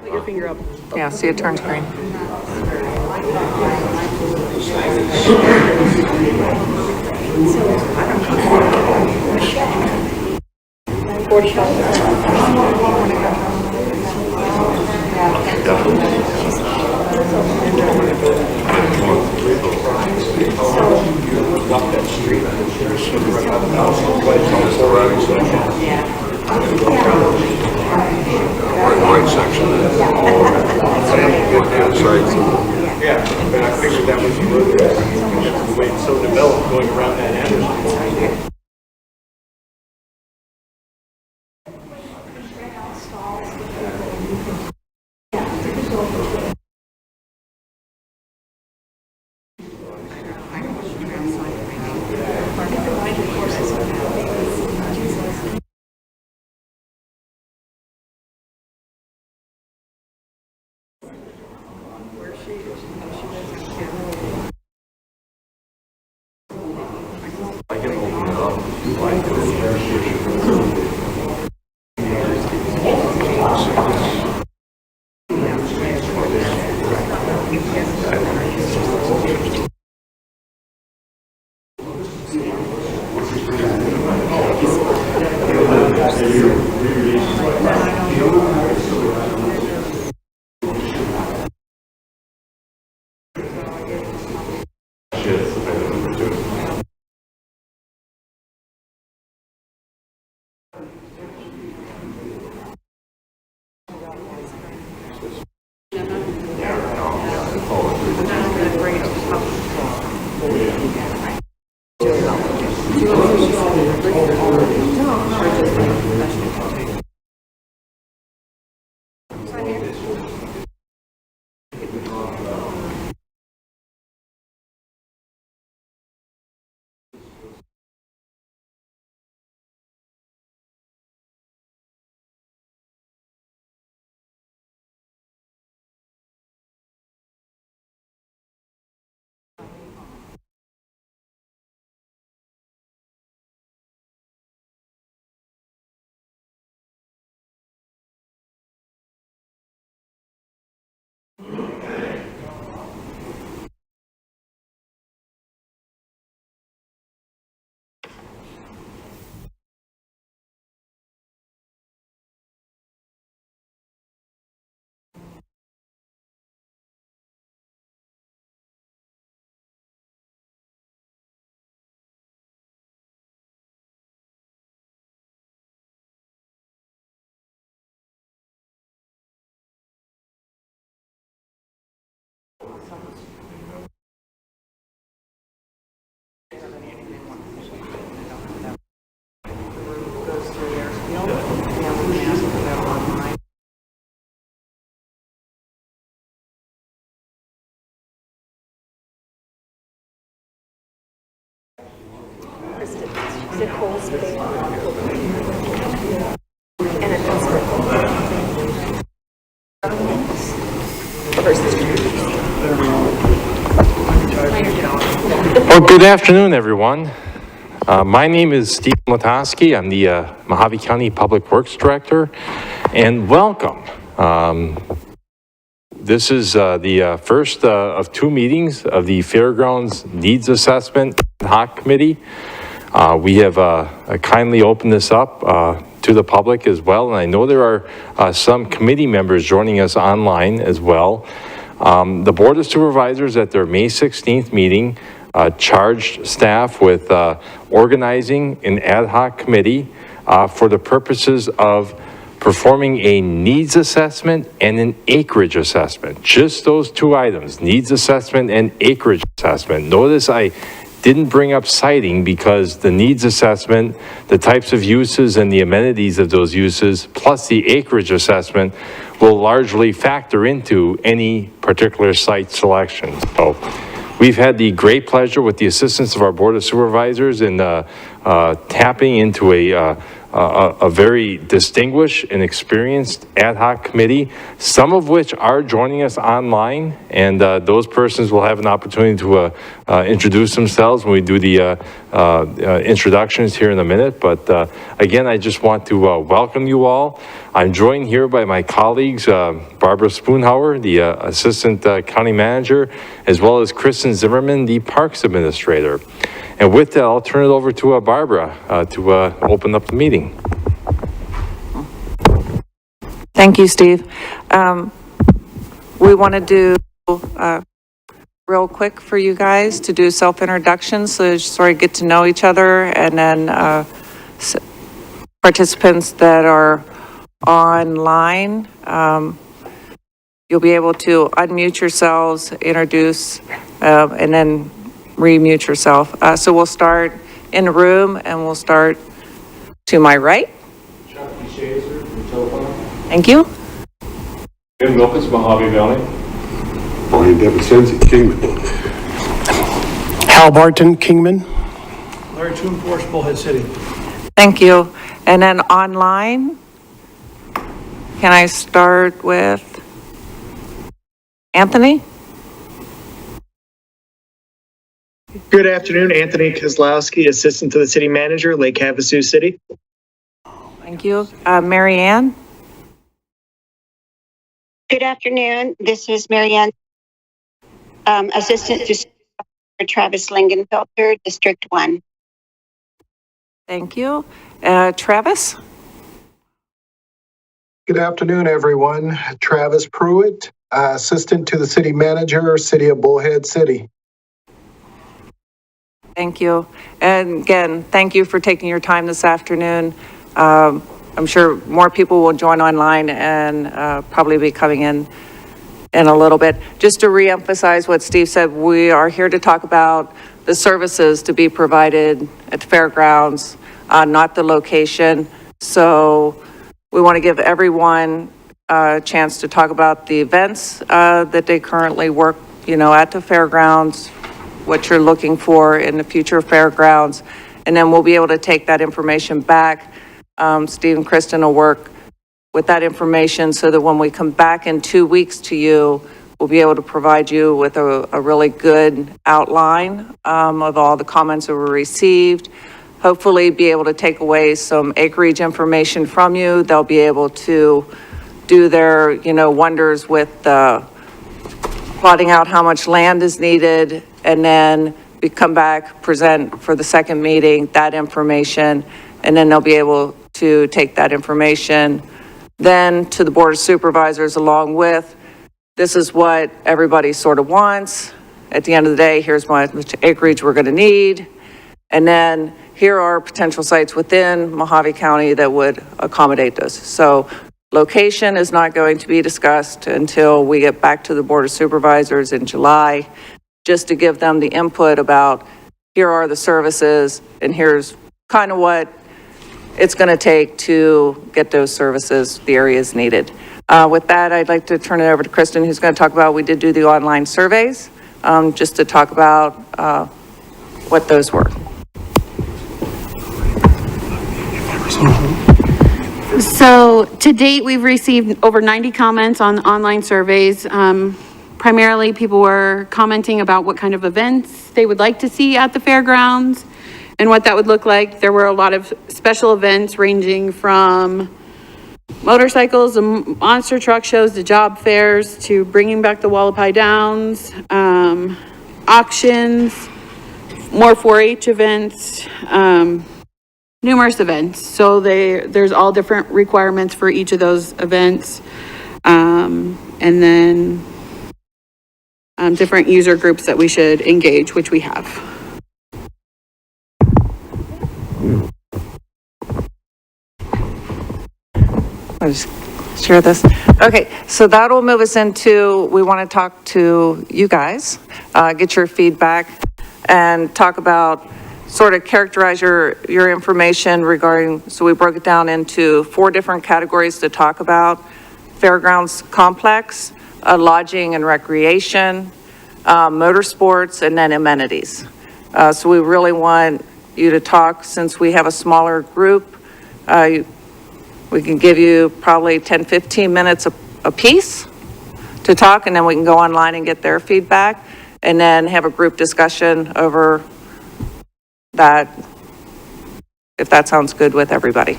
Put your finger up. Yeah, see it turns green. Right section. Yeah, but I figured that was the way it's so developed going around that Anderson. Nicole's big. And it does Well, good afternoon, everyone. My name is Steve Matoski. I'm the Mojave County Public Works Director, and welcome. This is the first of two meetings of the Fairgrounds Needs Assessment Ad Hoc Committee. We have kindly opened this up to the public as well, and I know there are some committee members joining us online as well. The Board of Supervisors at their May 16th meeting charged staff with organizing an ad hoc committee for the purposes of performing a needs assessment and an acreage assessment. Just those two items, needs assessment and acreage assessment. Notice I didn't bring up siting because the needs assessment, the types of uses and the amenities of those uses, plus the acreage assessment will largely factor into any particular site selection. So we've had the great pleasure with the assistance of our Board of Supervisors in tapping into a a very distinguished and experienced ad hoc committee, some of which are joining us online, and those persons will have an opportunity to introduce themselves when we do the introductions here in a minute. But again, I just want to welcome you all. I'm joined here by my colleagues, Barbara Spoonhauer, the Assistant County Manager, as well as Kristen Zimmerman, the Parks Administrator. And with that, I'll turn it over to Barbara to open up the meeting. Thank you, Steve. We want to do real quick for you guys to do self-introductions, so you sort of get to know each other, and then participants that are online, you'll be able to unmute yourselves, introduce, and then remute yourself. So we'll start in the room, and we'll start to my right. Thank you. Jim Wilkins, Mojave Valley. Brian Devicenzi, Kingman. Hal Barton, Kingman. Larry Toon, Forest Bullhead City. Thank you. And then online, can I start with Anthony? Good afternoon, Anthony Kozlowski, Assistant to the City Manager, Lake Havasu City. Thank you. Mary Ann? Good afternoon. This is Marianne, Assistant to Travis Lingenfelter, District 1. Thank you. Travis? Good afternoon, everyone. Travis Pruitt, Assistant to the City Manager, City of Bullhead City. Thank you. And again, thank you for taking your time this afternoon. I'm sure more people will join online and probably be coming in a little bit. Just to reemphasize what Steve said, we are here to talk about the services to be provided at the fairgrounds, not the location. So we want to give everyone a chance to talk about the events that they currently work, at the fairgrounds, what you're looking for in the future fairgrounds, and then we'll be able to take that information back. Steve and Kristen will work with that information so that when we come back in 2 weeks to you, we'll be able to provide you with a really good outline of all the comments that were received. Hopefully be able to take away some acreage information from you. They'll be able to do their, wonders with plotting out how much land is needed, and then we come back, present for the second meeting that information, and then they'll be able to take that information then to the Board of Supervisors along with, this is what everybody sort of wants. At the end of the day, here's how much acreage we're going to need. And then here are potential sites within Mojave County that would accommodate this. So location is not going to be discussed until we get back to the Board of Supervisors in July, just to give them the input about here are the services and here's kind of what it's going to take to get those services, the areas needed. With that, I'd like to turn it over to Kristen, who's going to talk about, we did do the online surveys, just to talk about what those were. So to date, we've received over 90 comments on online surveys. Primarily, people were commenting about what kind of events they would like to see at the fairgrounds and what that would look like. There were a lot of special events ranging from motorcycles and monster truck shows to job fairs to bringing back the Wallapai Downs, auctions, more 4-H events, numerous events. So there's all different requirements for each of those events. And then different user groups that we should engage, which we have. I'll just share this. Okay, so that'll move us into, we want to talk to you guys, get your feedback, and talk about, sort of characterize your information regarding, so we broke it down into 4 different categories to talk about: fairgrounds complex, lodging and recreation, motorsports, and then amenities. So we really want you to talk, since we have a smaller group, We can give you probably 10, 15 minutes a piece to talk, and then we can go online and get their feedback, and then have a group discussion over that, if that sounds good with everybody.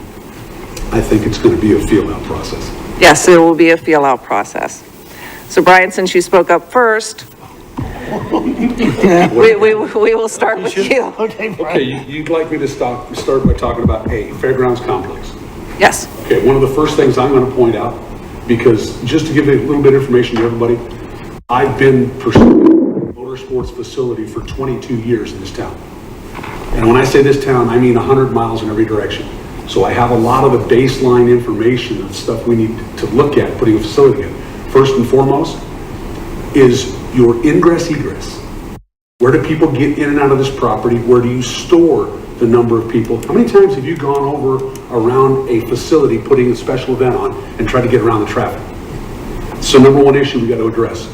I think it's going to be a feel-out process. Yes, it will be a feel-out process. So Brian, since you spoke up first, we will start with you. Okay, you'd like me to start by talking about a fairgrounds complex. Yes. Okay, one of the first things I'm going to point out, because just to give a little bit of information to everybody, I've been pursuing a motorsports facility for 22 years in this town. And when I say this town, I mean 100 miles in every direction. So I have a lot of the baseline information of stuff we need to look at putting a facility in. First and foremost is your ingress egress. Where do people get in and out of this property? Where do you store the number of people? How many times have you gone over around a facility putting a special event on and tried to get around the traffic? So number one issue we got to address.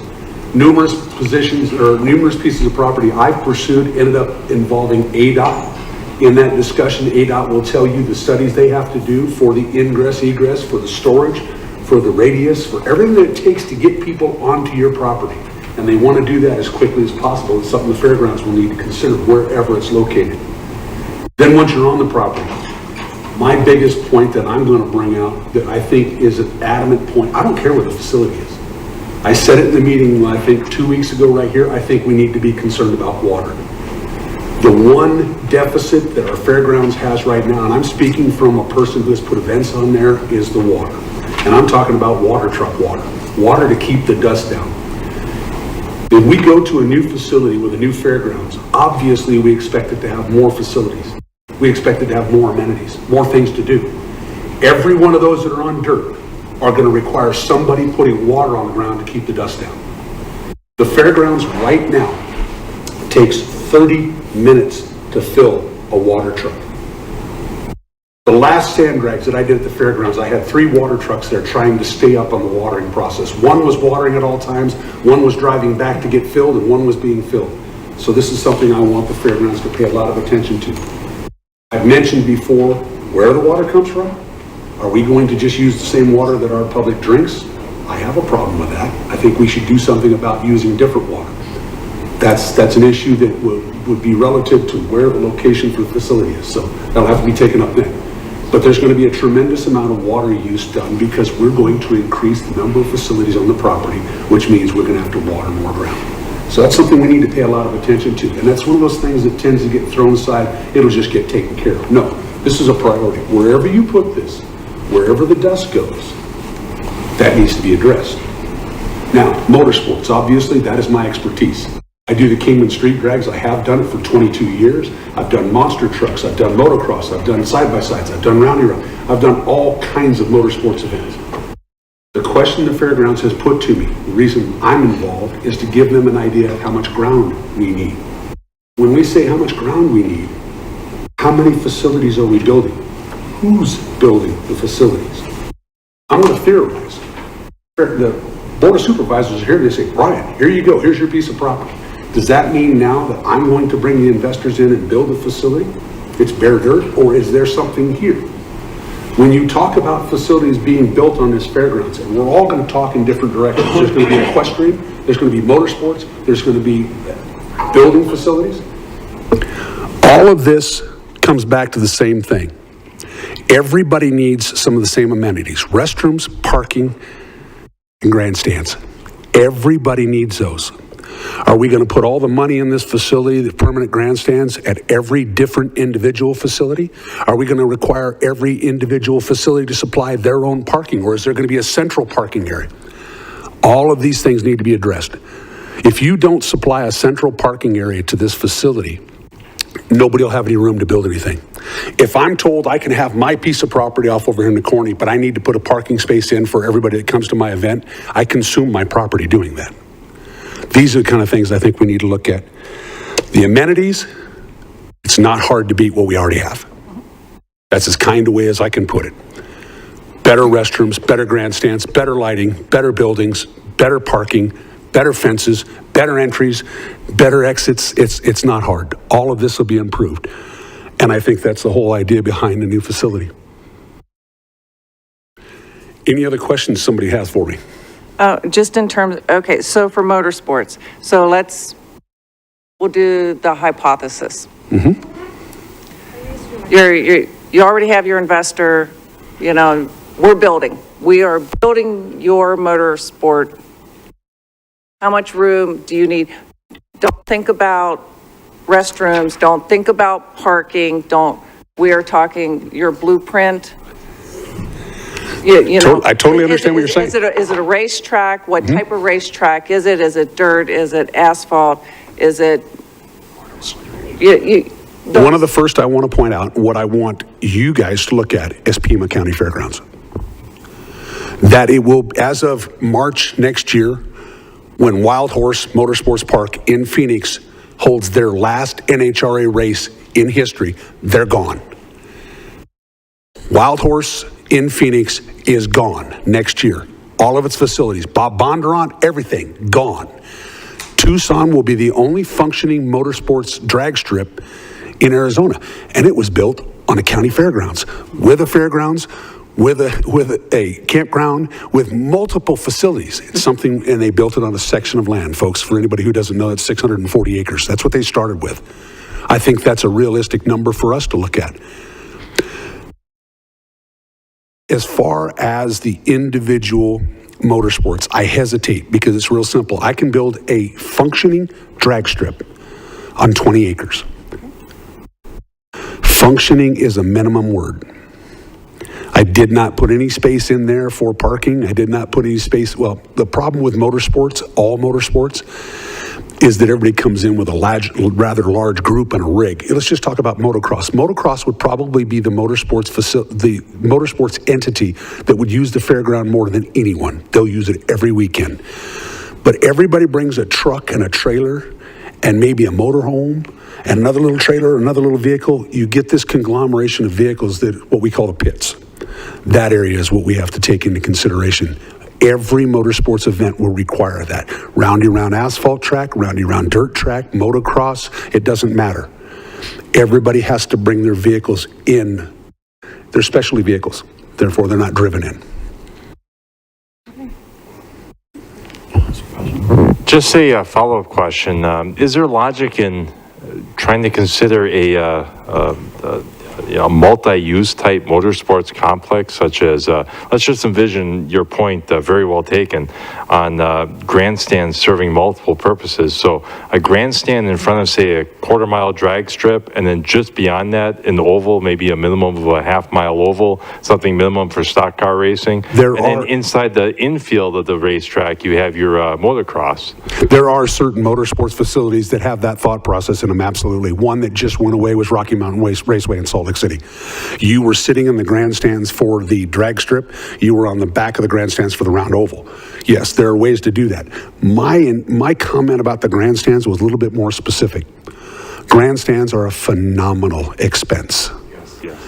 Numerous positions or numerous pieces of property I've pursued ended up involving ADOT. In that discussion, ADOT will tell you the studies they have to do for the ingress, egress, for the storage, for the radius, for everything that it takes to get people onto your property. And they want to do that as quickly as possible. It's something the fairgrounds will need to consider wherever it's located. Then once you're on the property, my biggest point that I'm going to bring out that I think is an adamant point, I don't care where the facility is. I said it in the meeting, I think 2 weeks ago right here, I think we need to be concerned about water. The one deficit that our fairgrounds has right now, and I'm speaking from a person who has put events on there, is the water. And I'm talking about water truck water. Water to keep the dust down. If we go to a new facility with a new fairgrounds, obviously we expect it to have more facilities. We expect it to have more amenities, more things to do. Every one of those that are on dirt are going to require somebody putting water on the ground to keep the dust down. The fairgrounds right now takes 30 minutes to fill a water truck. The last sand drags that I did at the fairgrounds, I had 3 water trucks there trying to stay up on the watering process. One was watering at all times, one was driving back to get filled, and one was being filled. So this is something I want the fairgrounds to pay a lot of attention to. I've mentioned before where the water comes from. Are we going to just use the same water that our public drinks? I have a problem with that. I think we should do something about using different water. That's an issue that would be relative to where the location for the facility is. So that'll have to be taken up then. But there's going to be a tremendous amount of water use done because we're going to increase the number of facilities on the property, which means we're going to have to water more ground. So that's something we need to pay a lot of attention to. And that's one of those things that tends to get thrown aside. It'll just get taken care of. No, this is a priority. Wherever you put this, wherever the dust goes, that needs to be addressed. Now, motorsports, obviously, that is my expertise. I do the Kingman Street drags. I have done it for 22 years. I've done monster trucks. I've done motocross. I've done side-by-sides. I've done roundy round. I've done all kinds of motorsports events. The question the fairgrounds has put to me, the reason I'm involved, is to give them an idea of how much ground we need. When we say how much ground we need, how many facilities are we building? Who's building the facilities? I'm going to theorize. The Board of Supervisors are here. They say, Brian, here you go. Here's your piece of property. Does that mean now that I'm going to bring the investors in and build a facility? It's bare dirt, or is there something here? When you talk about facilities being built on this fairgrounds, and we're all going to talk in different directions. There's going to be equestrian, there's going to be motorsports, there's going to be building facilities. All of this comes back to the same thing. Everybody needs some of the same amenities: restrooms, parking, and grandstands. Everybody needs those. Are we going to put all the money in this facility, the permanent grandstands, at every different individual facility? Are we going to require every individual facility to supply their own parking, or is there going to be a central parking area? All of these things need to be addressed. If you don't supply a central parking area to this facility, nobody will have any room to build anything. If I'm told I can have my piece of property off over here in the corner, but I need to put a parking space in for everybody that comes to my event, I consume my property doing that. These are the kind of things I think we need to look at. The amenities, it's not hard to beat what we already have. That's as kind a way as I can put it. Better restrooms, better grandstands, better lighting, better buildings, better parking, better fences, better entries, better exits. It's not hard. All of this will be improved. And I think that's the whole idea behind the new facility. Any other questions somebody has for me? Just in terms, okay, so for motorsports, so we'll do the hypothesis. You already have your investor, we are building your motorsport. How much room do you need? Don't think about restrooms, don't think about parking, we are talking your blueprint. I totally understand what you're saying. Is it a racetrack? What type of racetrack is it? Is it dirt? Is it asphalt? Is it? One of the first I want to point out, what I want you guys to look at is Pima County Fairgrounds. That it will, as of March next year, when Wild Horse Motorsports Park in Phoenix holds their last NHRA race in history, they're gone. Wild Horse in Phoenix is gone next year. All of its facilities, Bob Bondurant, everything, gone. Tucson will be the only functioning motorsports drag strip in Arizona. And it was built on a county fairgrounds, with a fairgrounds, with a campground, with multiple facilities. It's something, and they built it on a section of land, folks. For anybody who doesn't know, it's 640 acres. That's what they started with. I think that's a realistic number for us to look at. As far as the individual motorsports, I hesitate because it's real simple. I can build a functioning drag strip on 20 acres. Functioning is a minimum word. I did not put any space in there for parking. I did not put any space. Well, the problem with motorsports, all motorsports, is that everybody comes in with a rather large group and a rig. Let's just talk about motocross. Motocross would probably be the motorsports entity that would use the fairground more than anyone. They'll use it every weekend. But everybody brings a truck and a trailer and maybe a motorhome and another little trailer, another little vehicle. You get this conglomeration of vehicles that what we call the pits. That area is what we have to take into consideration. Every motorsports event will require that. Roundy-round asphalt track, roundy-round dirt track, motocross, it doesn't matter. Everybody has to bring their vehicles in. They're specialty vehicles, therefore they're not driven in. Just a follow-up question. Is there logic in trying to consider a multi-use type motorsports complex, such as, let's just envision your point, very well taken, on grandstands serving multiple purposes. So a grandstand in front of, say, a quarter-mile drag strip, and then just beyond that, an oval, maybe a minimum of a half-mile oval, something minimum for stock car racing. Then inside the infield of the racetrack, you have your motocross. There are certain motorsports facilities that have that thought process in them, absolutely. One that just went away was Rocky Mountain Raceway in Salt Lake City. You were sitting in the grandstands for the drag strip. You were on the back of the grandstands for the round oval. Yes, there are ways to do that. My comment about the grandstands was a little bit more specific. Grandstands are a phenomenal expense. Yes.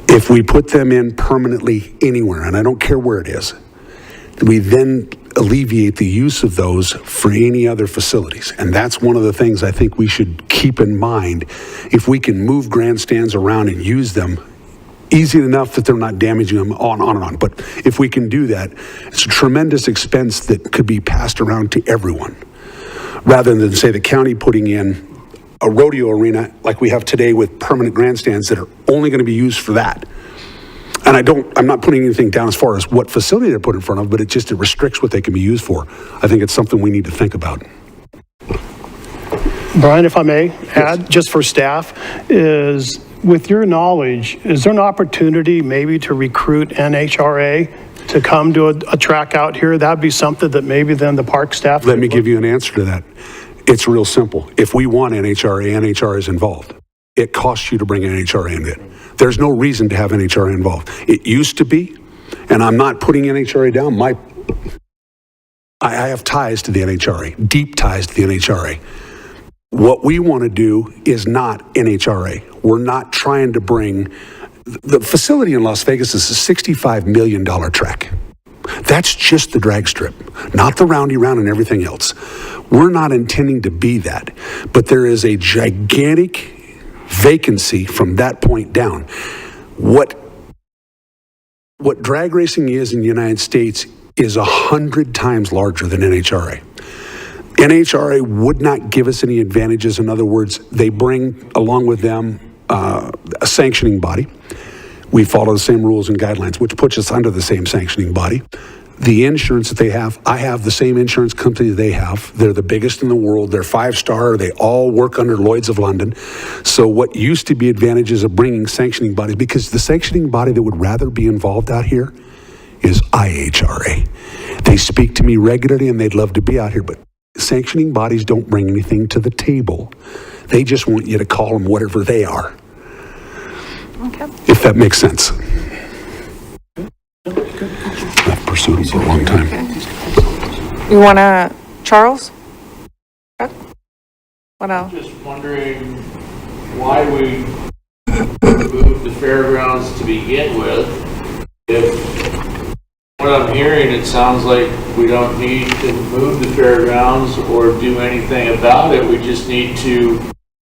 If we put them in permanently anywhere, and I don't care where it is, we then alleviate the use of those for any other facilities. And that's one of the things I think we should keep in mind. If we can move grandstands around and use them, easy enough that they're not damaging them on and on. But if we can do that, it's a tremendous expense that could be passed around to everyone. Rather than, say, the county putting in a rodeo arena like we have today with permanent grandstands that are only going to be used for that. And I'm not putting anything down as far as what facility they're put in front of, but it restricts what they can be used for. I think it's something we need to think about. Brian, if I may add, just for staff, is with your knowledge, is there an opportunity maybe to recruit NHRA to come to a track out here? That'd be something that maybe then the park staff. Let me give you an answer to that. It's real simple. If we want NHRA, NHRA is involved. It costs you to bring NHRA in it. There's no reason to have NHRA involved. It used to be, and I'm not putting NHRA down. I have ties to the NHRA, deep ties to the NHRA. What we want to do is not NHRA. We're not trying to bring, the facility in Las Vegas is a $65 million track. That's just the drag strip, not the roundy round and everything else. We're not intending to be that, but there is a gigantic vacancy from that point down. What what drag racing is in the United States is 100 times larger than NHRA. NHRA would not give us any advantages. In other words, they bring along with them a sanctioning body. We follow the same rules and guidelines, which puts us under the same sanctioning body. The insurance that they have, I have the same insurance company they have. They're the biggest in the world. They're 5-star. They all work under Lloyd's of London. So what used to be advantages of bringing sanctioning bodies, because the sanctioning body that would rather be involved out here is IHRA. They speak to me regularly and they'd love to be out here, but sanctioning bodies don't bring anything to the table. They just want you to call them whatever they are. Okay. If that makes sense. I've pursued them for a long time. You want to, Charles? What else? Just wondering why we moved the fairgrounds to begin with. If what I'm hearing, it sounds like we don't need to move the fairgrounds or do anything about it. We just need to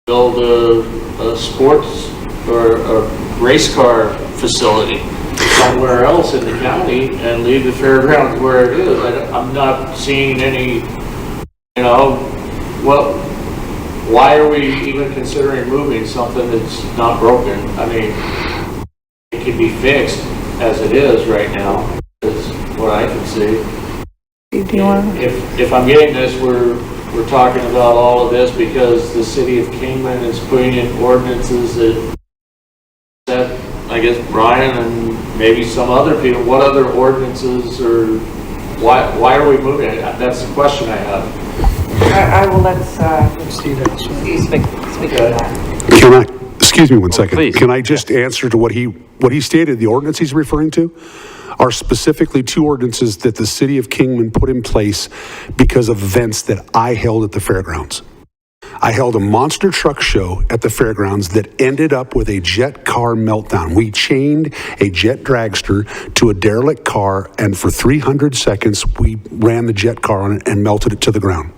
build a sports or a race car facility somewhere else in the county and leave the fairgrounds where it is. I'm not seeing any, why are we even considering moving something that's not broken? I mean, it can be fixed as it is right now, is what I can see. Do you want? If I'm getting this, we're talking about all of this because the city of Kingman is putting in ordinances that I guess Brian and maybe some other people, what other ordinances or why are we moving it? That's the question I have. I will let Steve speak to that. Can I, excuse me one second. Please. Can I just answer to what he stated? The ordinance he's referring to are specifically 2 ordinances that the city of Kingman put in place because of events that I held at the fairgrounds. I held a monster truck show at the fairgrounds that ended up with a jet car meltdown. We chained a jet dragster to a derelict car, and for 300 seconds, we ran the jet car on it and melted it to the ground.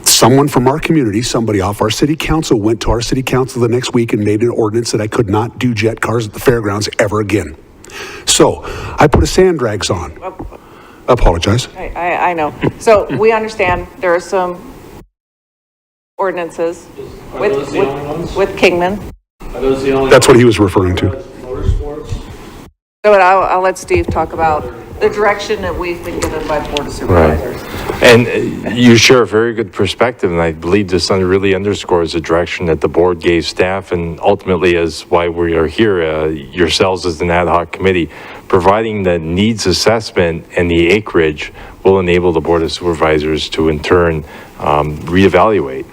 Someone from our community, somebody off our city council, went to our city council the next week and made an ordinance that I could not do jet cars at the fairgrounds ever again. So I put a sand drags on. Apologize. I know. So we understand there are some ordinances Are those the only ones? with Kingman. Are those the only? That's what he was referring to. Motorsports? So I'll let Steve talk about the direction that we've been given by Board of Supervisors. And you share a very good perspective, and I believe this really underscores the direction that the board gave staff, and ultimately is why we are here, yourselves as an ad hoc committee. Providing the needs assessment and the acreage will enable the Board of Supervisors to in turn reevaluate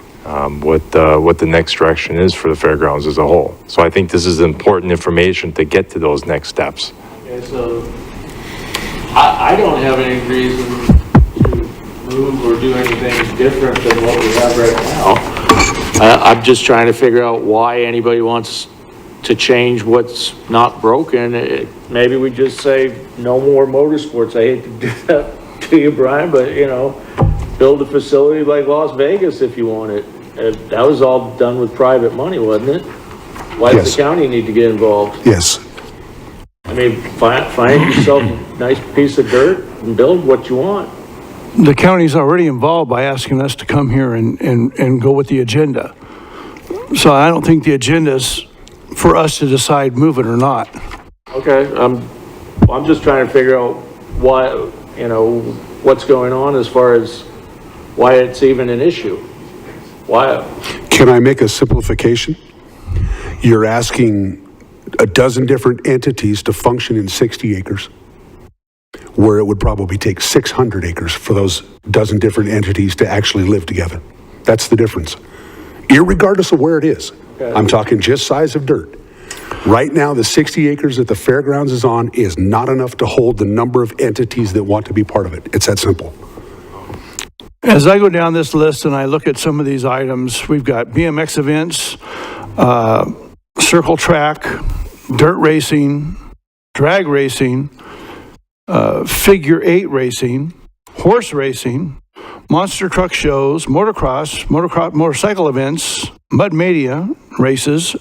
what the next direction is for the fairgrounds as a whole. So I think this is important information to get to those next steps. Okay, so I don't have any reason to move or do anything different than what we have right now. I'm just trying to figure out why anybody wants to change what's not broken. Maybe we just say no more motorsports. I hate to do that to you, Brian, but build a facility like Las Vegas if you want it. That was all done with private money, wasn't it? Why does the county need to get involved? Yes. I mean, find yourself a nice piece of dirt and build what you want. The county's already involved by asking us to come here and go with the agenda. So I don't think the agenda's for us to decide move it or not. Okay, I'm just trying to figure out why, what's going on as far as why it's even an issue. Why? Can I make a simplification? You're asking a dozen different entities to function in 60 acres, where it would probably take 600 acres for those dozen different entities to actually live together. That's the difference. Irregardless of where it is. Okay. I'm talking just size of dirt. Right now, the 60 acres that the fairgrounds is on is not enough to hold the number of entities that want to be part of it. It's that simple. As I go down this list and I look at some of these items, we've got BMX events, circle track, dirt racing, drag racing, figure 8 racing, horse racing, monster truck shows, motocross, motorcycle events, mud mania races,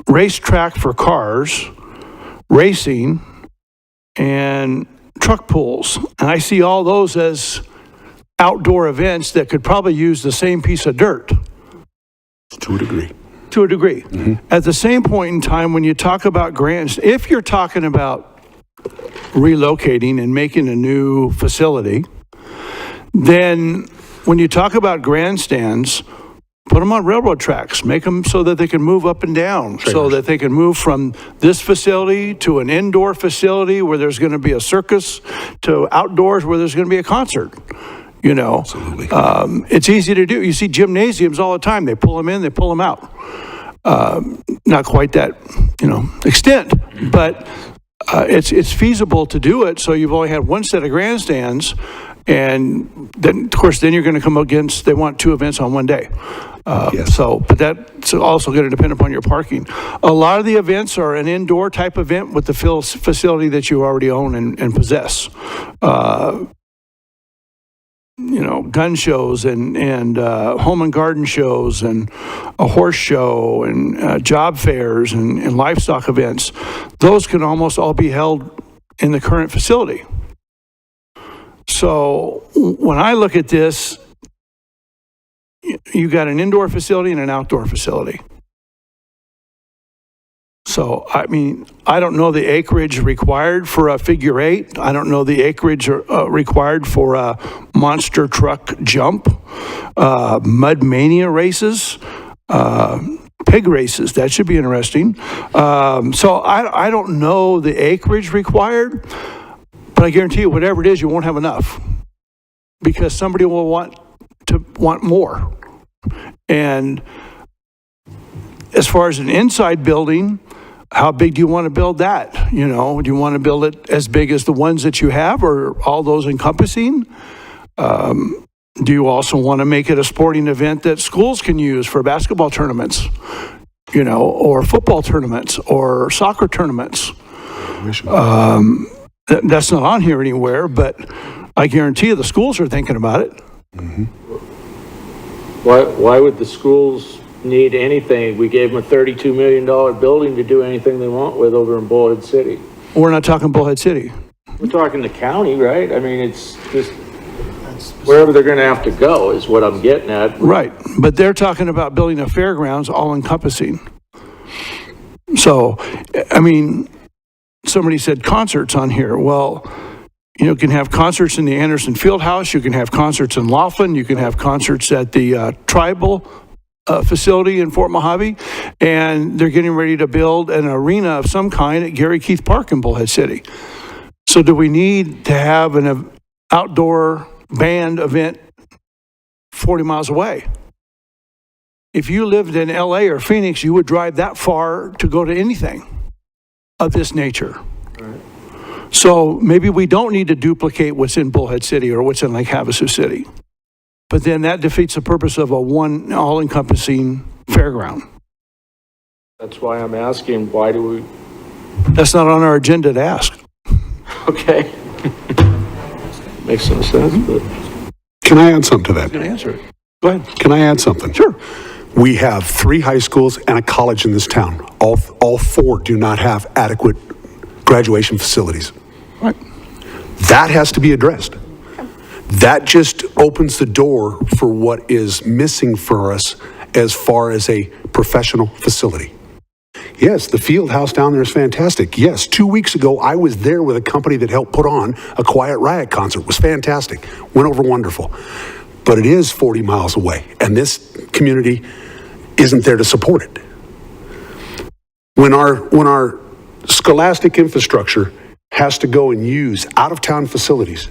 racetrack for cars, racing, and truck pulls. And I see all those as outdoor events that could probably use the same piece of dirt. To a degree. To a degree. At the same point in time, when you talk about grants, if you're talking about relocating and making a new facility, then when you talk about grandstands, put them on railroad tracks, make them so that they can move up and down, so that they can move from this facility to an indoor facility where there's going to be a circus to outdoors where there's going to be a concert. You know, Absolutely. It's easy to do. You see gymnasiums all the time. They pull them in, they pull them out. Not quite that, extent, but it's feasible to do it. So you've only had one set of grandstands, and then, of course, then you're going to come against, they want 2 events on one day. Yes. But that's also going to depend upon your parking. A lot of the events are an indoor type event with the facility that you already own and possess. Gun shows and home and garden shows and a horse show and job fairs and livestock events. Those can almost all be held in the current facility. So when I look at this, you got an indoor facility and an outdoor facility. So, I mean, I don't know the acreage required for a figure eight. I don't know the acreage required for a monster truck jump, mud mania races, pig races. That should be interesting. So I don't know the acreage required, but I guarantee you, whatever it is, you won't have enough because somebody will want more. And as far as an inside building, how big do you want to build that? Do you want to build it as big as the ones that you have or all those encompassing? Do you also want to make it a sporting event that schools can use for basketball tournaments, or football tournaments or soccer tournaments? That's not on here anywhere, but I guarantee you the schools are thinking about it. Mm-hmm. Why would the schools need anything? We gave them a $32 million building to do anything they want with over in Bullhead City. We're not talking Bullhead City. We're talking the county, right? I mean, it's just wherever they're going to have to go is what I'm getting at. Right, but they're talking about building a fairgrounds all-encompassing. So, I mean, somebody said concerts on here. Well, you can have concerts in the Anderson Fieldhouse, you can have concerts in Laughlin, you can have concerts at the tribal facility in Fort Mojave, and they're getting ready to build an arena of some kind at Gary Keith Park in Bullhead City. So do we need to have an outdoor band event 40 miles away? If you lived in LA or Phoenix, you would drive that far to go to anything of this nature. Right. So maybe we don't need to duplicate what's in Bullhead City or what's in Lake Havasu City. But then that defeats the purpose of a one all-encompassing fairground. That's why I'm asking, why do we? That's not on our agenda to ask. Okay. Makes some sense, but. Can I add something to that? Good answer. Go ahead. Can I add something? Sure. We have 3 high schools and a college in this town. All 4 do not have adequate graduation facilities. Right. That has to be addressed. That just opens the door for what is missing for us as far as a professional facility. Yes, the field house down there is fantastic. Yes, 2 weeks ago, I was there with a company that helped put on a Quiet Riot concert. It was fantastic. Went over wonderful. But it is 40 miles away, and this community isn't there to support it. When our scholastic infrastructure has to go and use out-of-town facilities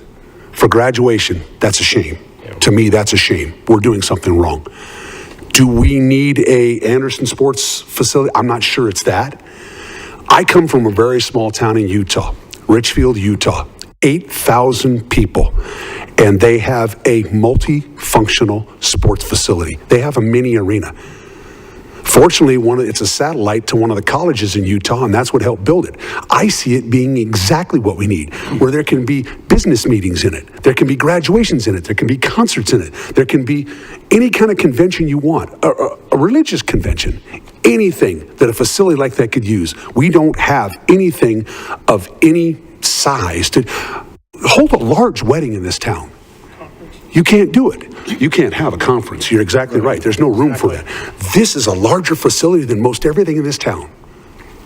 for graduation, that's a shame. To me, that's a shame. We're doing something wrong. Do we need a Anderson sports facility? I'm not sure it's that. I come from a very small town in Utah, Richfield, Utah, 8,000 people, and they have a multifunctional sports facility. They have a mini arena. Fortunately, it's a satellite to one of the colleges in Utah, and that's what helped build it. I see it being exactly what we need, where there can be business meetings in it, there can be graduations in it, there can be concerts in it, there can be any kind of convention you want, a religious convention. anything that a facility like that could use. We don't have anything of any size to hold a large wedding in this town. You can't do it. You can't have a conference. You're exactly right. There's no room for that. This is a larger facility than most everything in this town.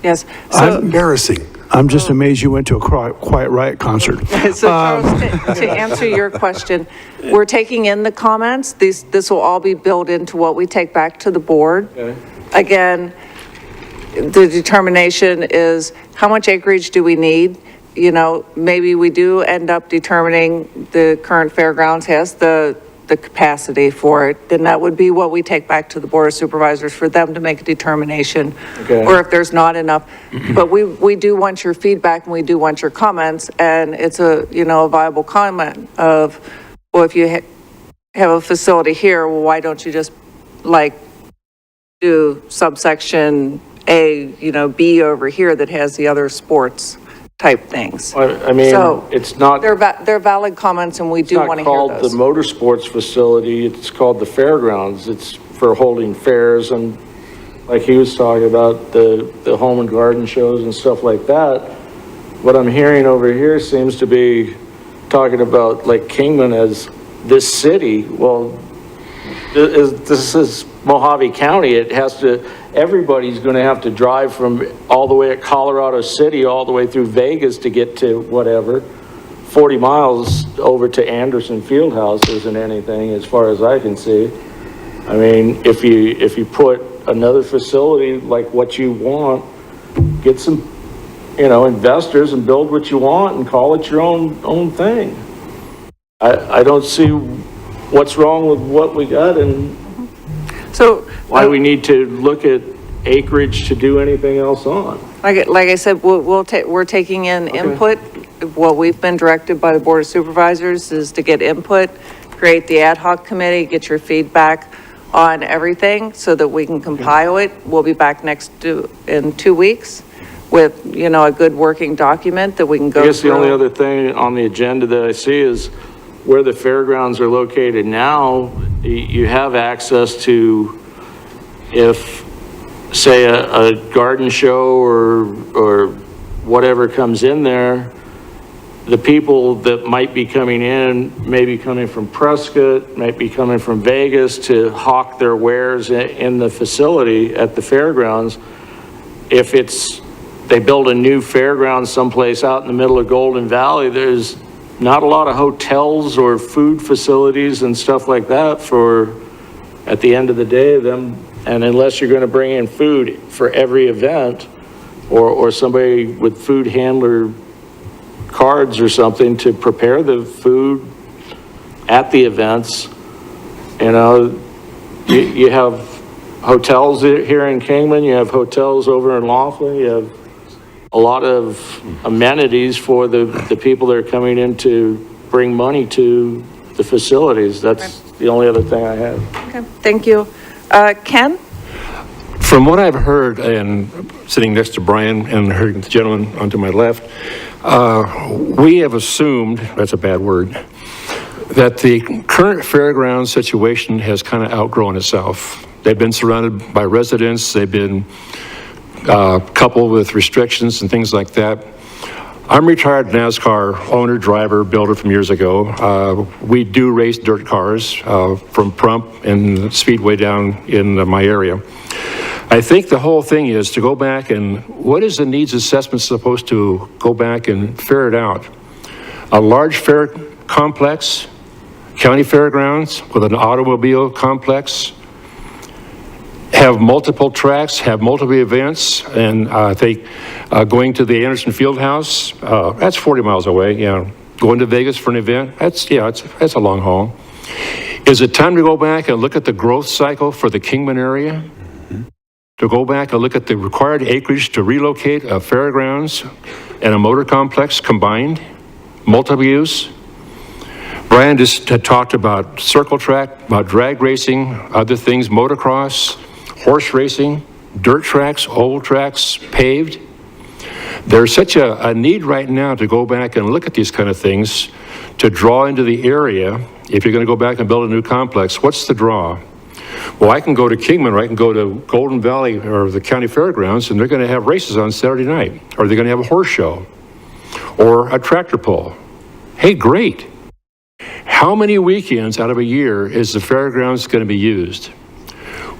Yes. It's So, embarrassing. I'm just amazed you went to a Quiet Riot concert. so Charles, to answer your question, we're taking in the comments. This will all be built into what we take back to the board. Again, the determination is how much acreage do we need? You know, maybe we do end up determining the current fairgrounds has the capacity for it, then that would be what we take back to the Board of Supervisors for them to make a determination. Okay. Or if there's not enough. But we do want your feedback and we do want your comments, and it's a, you know, a viable comment of, well, if you have a facility here, well, why don't you just like do subsection A, you know, B over here that has the other sports type things. I mean, So, it's not, They're valid comments, and we do want to hear called the those. motorsports facility, it's called the Fairgrounds. It's for holding fairs and, like he was talking about, the home and garden shows and stuff like that. What I'm hearing over here seems to be talking about like Kingman as this city. Well, this is Mojave County. It has to, everybody's going to have to drive from all the way at Colorado City, all the way through Vegas to get to whatever. 40 miles over to Anderson Fieldhouse isn't anything as far as I can see. I mean, if you put another facility like what you want, get some, you know, investors and build what you want and call it your own thing. I don't see what's wrong with what we got and So, why we need to look at acreage to do anything else on. like I said, we're taking in input. What we've been directed by the Board of Supervisors is to get input, create the ad hoc committee, get your feedback on everything so that we can compile it. We'll be back in 2 weeks with, you know, a good working document that we can go through. I guess the only other thing on the agenda that I see is where the fairgrounds are located now, you have access to, if, say, a garden show or whatever comes in there, the people that might be coming in, maybe coming from Prescott, might be coming from Vegas to hawk their wares in the facility at the fairgrounds. If they build a new fairground someplace out in the middle of Golden Valley, there's not a lot of hotels or food facilities and stuff like that for, at the end of the day, them. And unless you're going to bring in food for every event or somebody with food handler cards or something to prepare the food at the events, you know, you have hotels here in Kingman, you have hotels over in Laughlin, you have a lot of amenities for the people that are coming in to bring money to the facilities. That's the only other thing I have. Okay, thank you. Ken? From what I've heard, and sitting next to Brian and heard the gentleman onto my left, we have assumed, that's a bad word, that the current fairground situation has kind of outgrown itself. They've been surrounded by residents, they've been coupled with restrictions and things like that. I'm a retired NASCAR owner, driver, builder from years ago. We do race dirt cars from Prump and Speedway down in my area. I think the whole thing is to go back and what is the needs assessment supposed to go back and ferret out? A large fair complex, county fairgrounds with an automobile complex, have multiple tracks, have multiple events, and I think going to the Anderson Fieldhouse, that's 40 miles away, yeah. Going to Vegas for an event, that's a long haul. Is it time to go back and look at the growth cycle for the Kingman area? To go back and look at the required acreage to relocate a fairgrounds and a motor complex combined, multiple use? Brian just had talked about circle track, about drag racing, other things, motocross, horse racing, dirt tracks, oval tracks, paved. There's such a need right now to go back and look at these kind of things to draw into the area. If you're going to go back and build a new complex, what's the draw? Well, I can go to Kingman, or I can go to Golden Valley or the county fairgrounds, and they're going to have races on Saturday night, or they're going to have a horse show, or a tractor pull. Hey, great. How many weekends out of a year is the fairgrounds going to be used?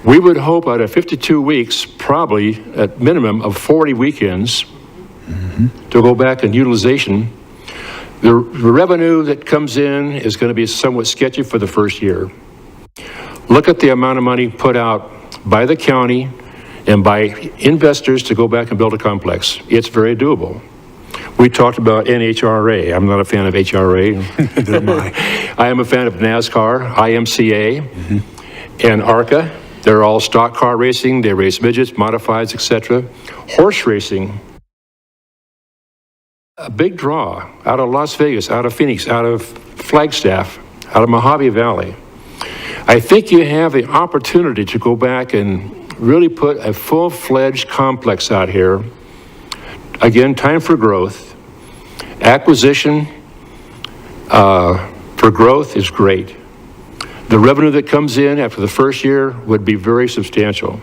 We would hope out of 52 weeks, probably at minimum of 40 weekends, to go back in utilization. The revenue that comes in is going to be somewhat sketchy for the first year. Look at the amount of money put out by the county and by investors to go back and build a complex. It's very doable. We talked about NHRA. I'm not a fan of HRA. I am a fan of NASCAR, IMCA, and ARCA. They're all stock car racing. They race midgets, modifieds, etc. Horse racing, a big draw out of Las Vegas, out of Phoenix, out of Flagstaff, out of Mojave Valley. I think you have the opportunity to go back and really put a full-fledged complex out here. Again, time for growth. Acquisition for growth is great. The revenue that comes in after the first year would be very substantial.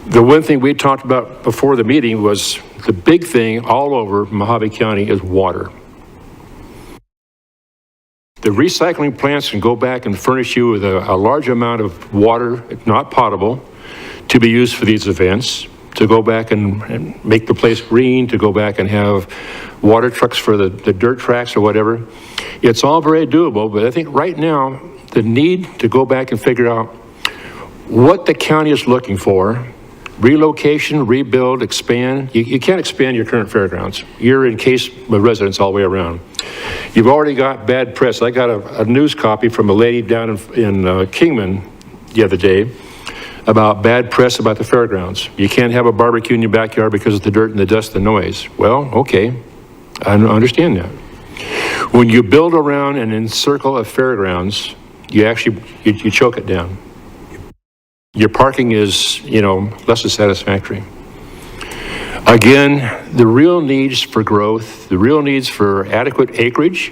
The one thing we talked about before the meeting was the big thing all over Mojave County is water. The recycling plants can go back and furnish you with a large amount of water, not potable, to be used for these events, to go back and make the place green, to go back and have water trucks for the dirt tracks or whatever. It's all very doable, but I think right now, the need to go back and figure out what the county is looking for, relocation, rebuild, expand. You can't expand your current fairgrounds. You're in case with residents all the way around. You've already got bad press. I got a news copy from a lady down in Kingman the other day about bad press about the fairgrounds. You can't have a barbecue in your backyard because of the dirt and the dust and the noise. Well, okay, I understand that. When you build around and encircle a fairgrounds, you actually, you choke it down. Your parking is, less than satisfactory. Again, the real needs for growth, the real needs for adequate acreage.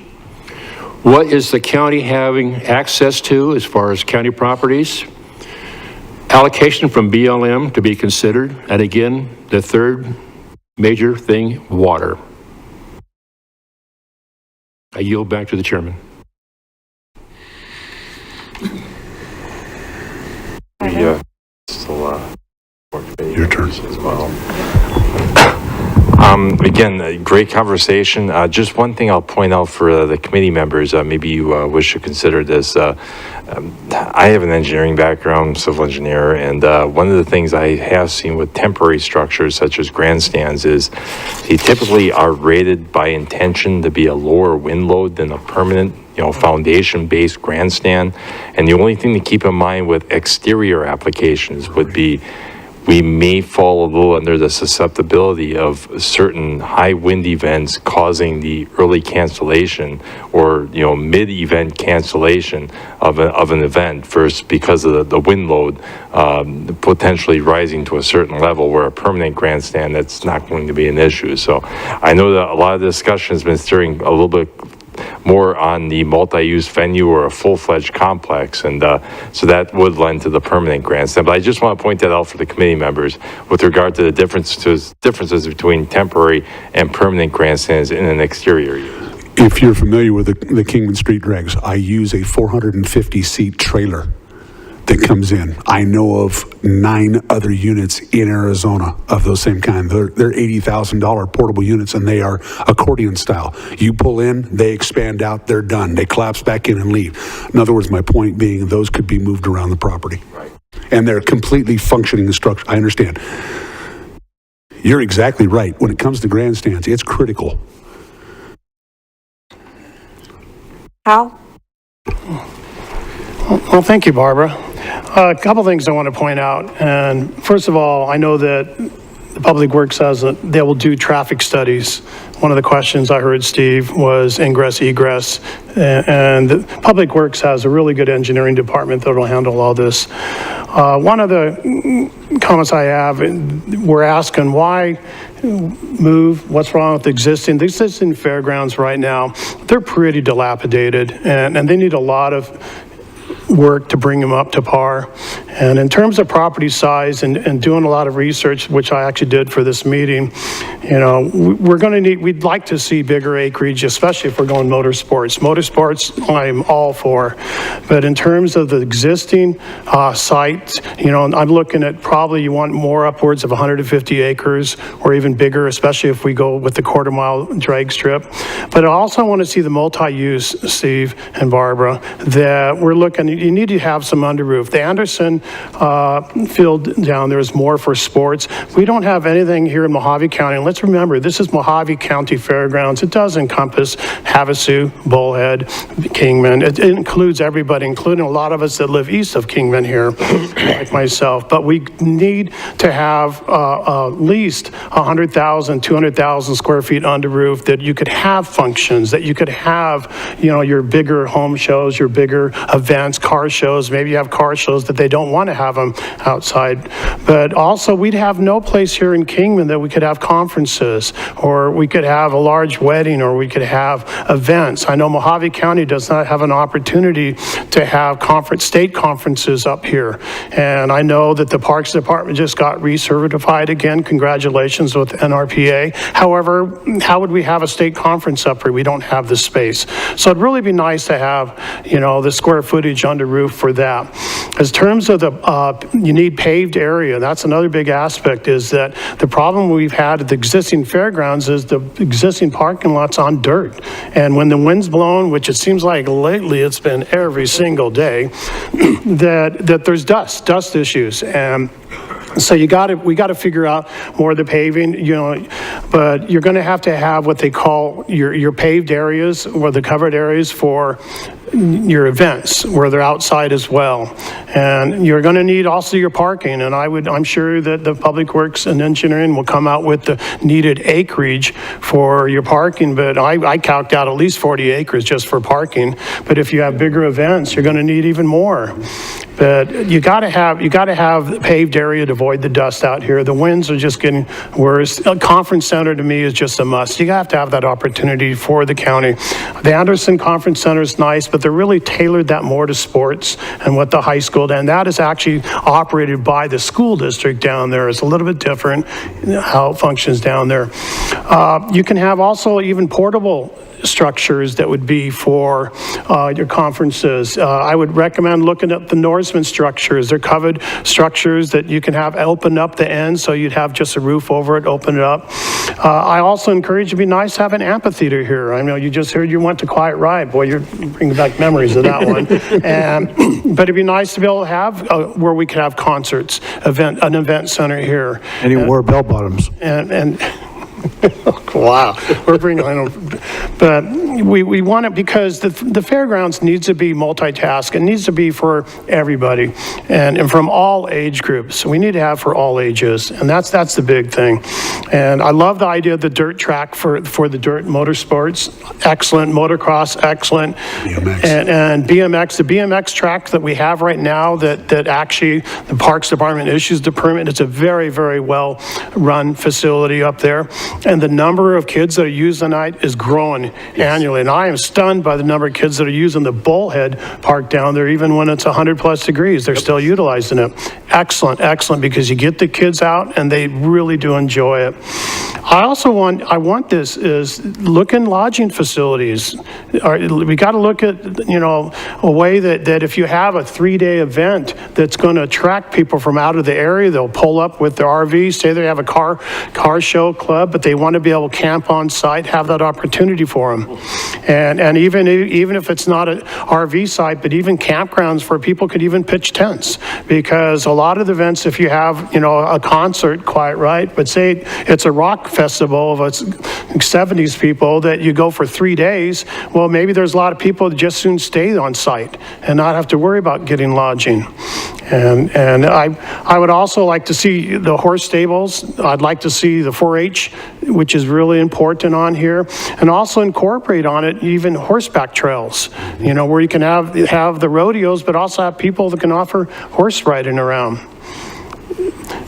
What is the county having access to as far as county properties? Allocation from BLM to be considered. And again, the third major thing, water. I yield back to the chairman. Your turn. As well. Again, a great conversation. Just one thing I'll point out for the committee members, maybe you wish to consider this. I have an engineering background, civil engineer, and one of the things I have seen with temporary structures such as grandstands is they typically are rated by intention to be a lower wind load than a permanent foundation-based grandstand. And the only thing to keep in mind with exterior applications would be we may fall a little under the susceptibility of certain high wind events causing the early cancellation or mid-event cancellation of an event first because of the wind load potentially rising to a certain level where a permanent grandstand, that's not going to be an issue. So I know that a lot of discussion has been steering a little bit more on the multi-use venue or a full-fledged complex, and so that would lend to the permanent grandstand. But I just want to point that out for the committee members with regard to the differences between temporary and permanent grandstands in an exterior use. If you're familiar with the Kingman Street regs, I use a 450-seat trailer that comes in. I know of 9 other units in Arizona of those same kind. They're $80,000 portable units, and they are accordion style. You pull in, they expand out, they're done. They collapse back in and leave. In other words, my point being, those could be moved around the property. Right. And they're completely functioning structure. I understand. You're exactly right. When it comes to grandstands, it's critical. Hal? Well, thank you, Barbara. A couple things I want to point out. And first of all, I know that the Public Works says that they will do traffic studies. One of the questions I heard, Steve, was ingress, egress. And the Public Works has a really good engineering department that will handle all this. One of the comments I have, we're asking why move, what's wrong with the existing fairgrounds right now? They're pretty dilapidated and they need a lot of work to bring them up to par. And in terms of property size and doing a lot of research, which I actually did for this meeting, you know, we're going to need, we'd like to see bigger acreage, especially if we're going motorsports. Motorsports, I'm all for. But in terms of the existing sites, you know, I'm looking at probably you want more upwards of 150 acres or even bigger, especially if we go with the quarter-mile drag strip. But I also want to see the multi-use, Steve and Barbara, that we're looking, you need to have some under roof. The Anderson field down there is more for sports. We don't have anything here in Mojave County. And let's remember, this is Mojave County Fairgrounds. It does encompass Havasu, Bullhead, Kingman. It includes everybody, including a lot of us that live east of Kingman here, like myself. But we need to have at least 100,000, 200,000 square feet under roof that you could have functions, that you could have, you know, your bigger home shows, your bigger events, car shows. Maybe you have car shows that they don't want to have them outside. But also, we'd have no place here in Kingman that we could have conferences, or we could have a large wedding, or we could have events. I know Mojave County does not have an opportunity to have state conferences up here. And I know that the Parks Department just got recertified again. Congratulations with NRPA. However, how would we have a state conference up here? We don't have the space. So it'd really be nice to have, you know, the square footage under roof for that. As terms of the, you need paved area. That's another big aspect, is that the problem we've had at the existing fairgrounds is the existing parking lot's on dirt. And when the wind's blowing, which it seems like lately it's been every single day, that there's dust issues. And so we got to figure out more of the paving, you know, but you're going to have what they call your paved areas or the covered areas for your events where they're outside as well. And you're going to need also your parking. And I'm sure that the Public Works and Engineering will come out with the needed acreage for your parking. But I calced out at least 40 acres just for parking. But if you have bigger events, you're going to need even more. But you got to have paved area to avoid the dust out here. The winds are just getting worse. A conference center to me is just a must. You have to have that opportunity for the county. The Anderson Conference Center is nice, but they're really tailored that more to sports and what the high school, and that is actually operated by the school district down there. It's a little bit different how it functions down there. You can have also even portable structures that would be for your conferences. I would recommend looking at the Norseman structures. They're covered structures that you can have open up the ends, so you'd have just a roof over it, open it up. I also encourage it'd be nice to have an amphitheater here. I know you just heard you went to Quiet Ride. Boy, you're bringing back memories of that one. But it'd be nice to be able to have where we could have concerts, an event center here. And he wore bell bottoms. And wow, we're bringing, I don't, but we want it because the fairgrounds needs to be multitask. It needs to be for everybody and from all age groups. We need to have for all ages, and that's the big thing. And I love the idea of the dirt track for the dirt motorsports. Excellent. Motocross, excellent. BMX. And BMX, the BMX track that we have right now that actually the Parks Department issues the permit. It's a very, very well run facility up there. And the number of kids that are using it is growing annually. And I am stunned by the number of kids that are using the Bullhead Park down there, even when it's 100+ degrees, they're still utilizing it. Excellent, excellent, because you get the kids out and they really do enjoy it. I want this is look in lodging facilities. We got to look at, you know, a way that if you have a 3-day event that's going to attract people from out of the area, they'll pull up with their RVs, say they have a car show club, but they want to be able to camp on site, have that opportunity for them. And even if it's not an RV site, but even campgrounds where people could even pitch tents, because a lot of the events, if you have, you know, a concert, quite right, but say it's a rock festival of 70s people that you go for 3 days, well, maybe there's a lot of people that just soon stay on site and not have to worry about getting lodging. And I would also like to see the horse stables. I'd like to see the 4-H, which is really important on here, and also incorporate on it even horseback trails, you know, where you can have the rodeos, but also have people that can offer horse riding around.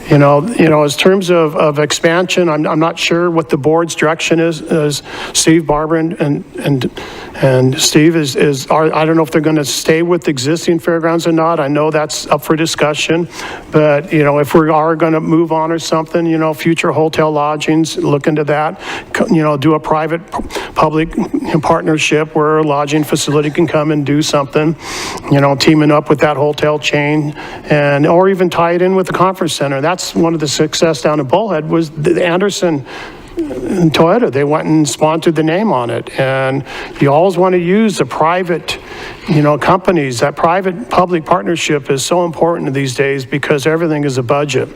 You know, as terms of expansion, I'm not sure what the board's direction is Steve, Barbara, and And Steve, I don't know if they're going to stay with existing fairgrounds or not. I know that's up for discussion. But, you know, if we are going to move on or something, you know, future hotel lodgings, look into that. You know, do a private-public partnership where a lodging facility can come and do something, you know, teaming up with that hotel chain, or even tie it in with the conference center. That's one of the success down in Bullhead was the Anderson and Toyota. They went and sponsored the name on it. And you always want to use the private, you know, companies. That private-public partnership is so important these days because everything is a budget.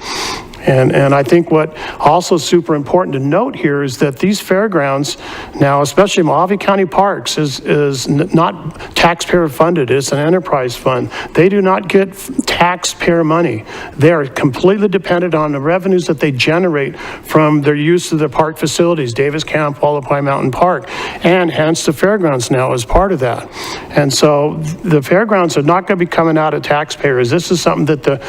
And I think what also super important to note here is that these fairgrounds now, especially Mojave County Parks, is not taxpayer funded. It's an enterprise fund. They do not get taxpayer money. They are completely dependent on the revenues that they generate from their use of the park facilities, Davis Camp, Wallapai Mountain Park, and hence the fairgrounds now is part of that. And so the fairgrounds are not going to be coming out of taxpayers. This is something that the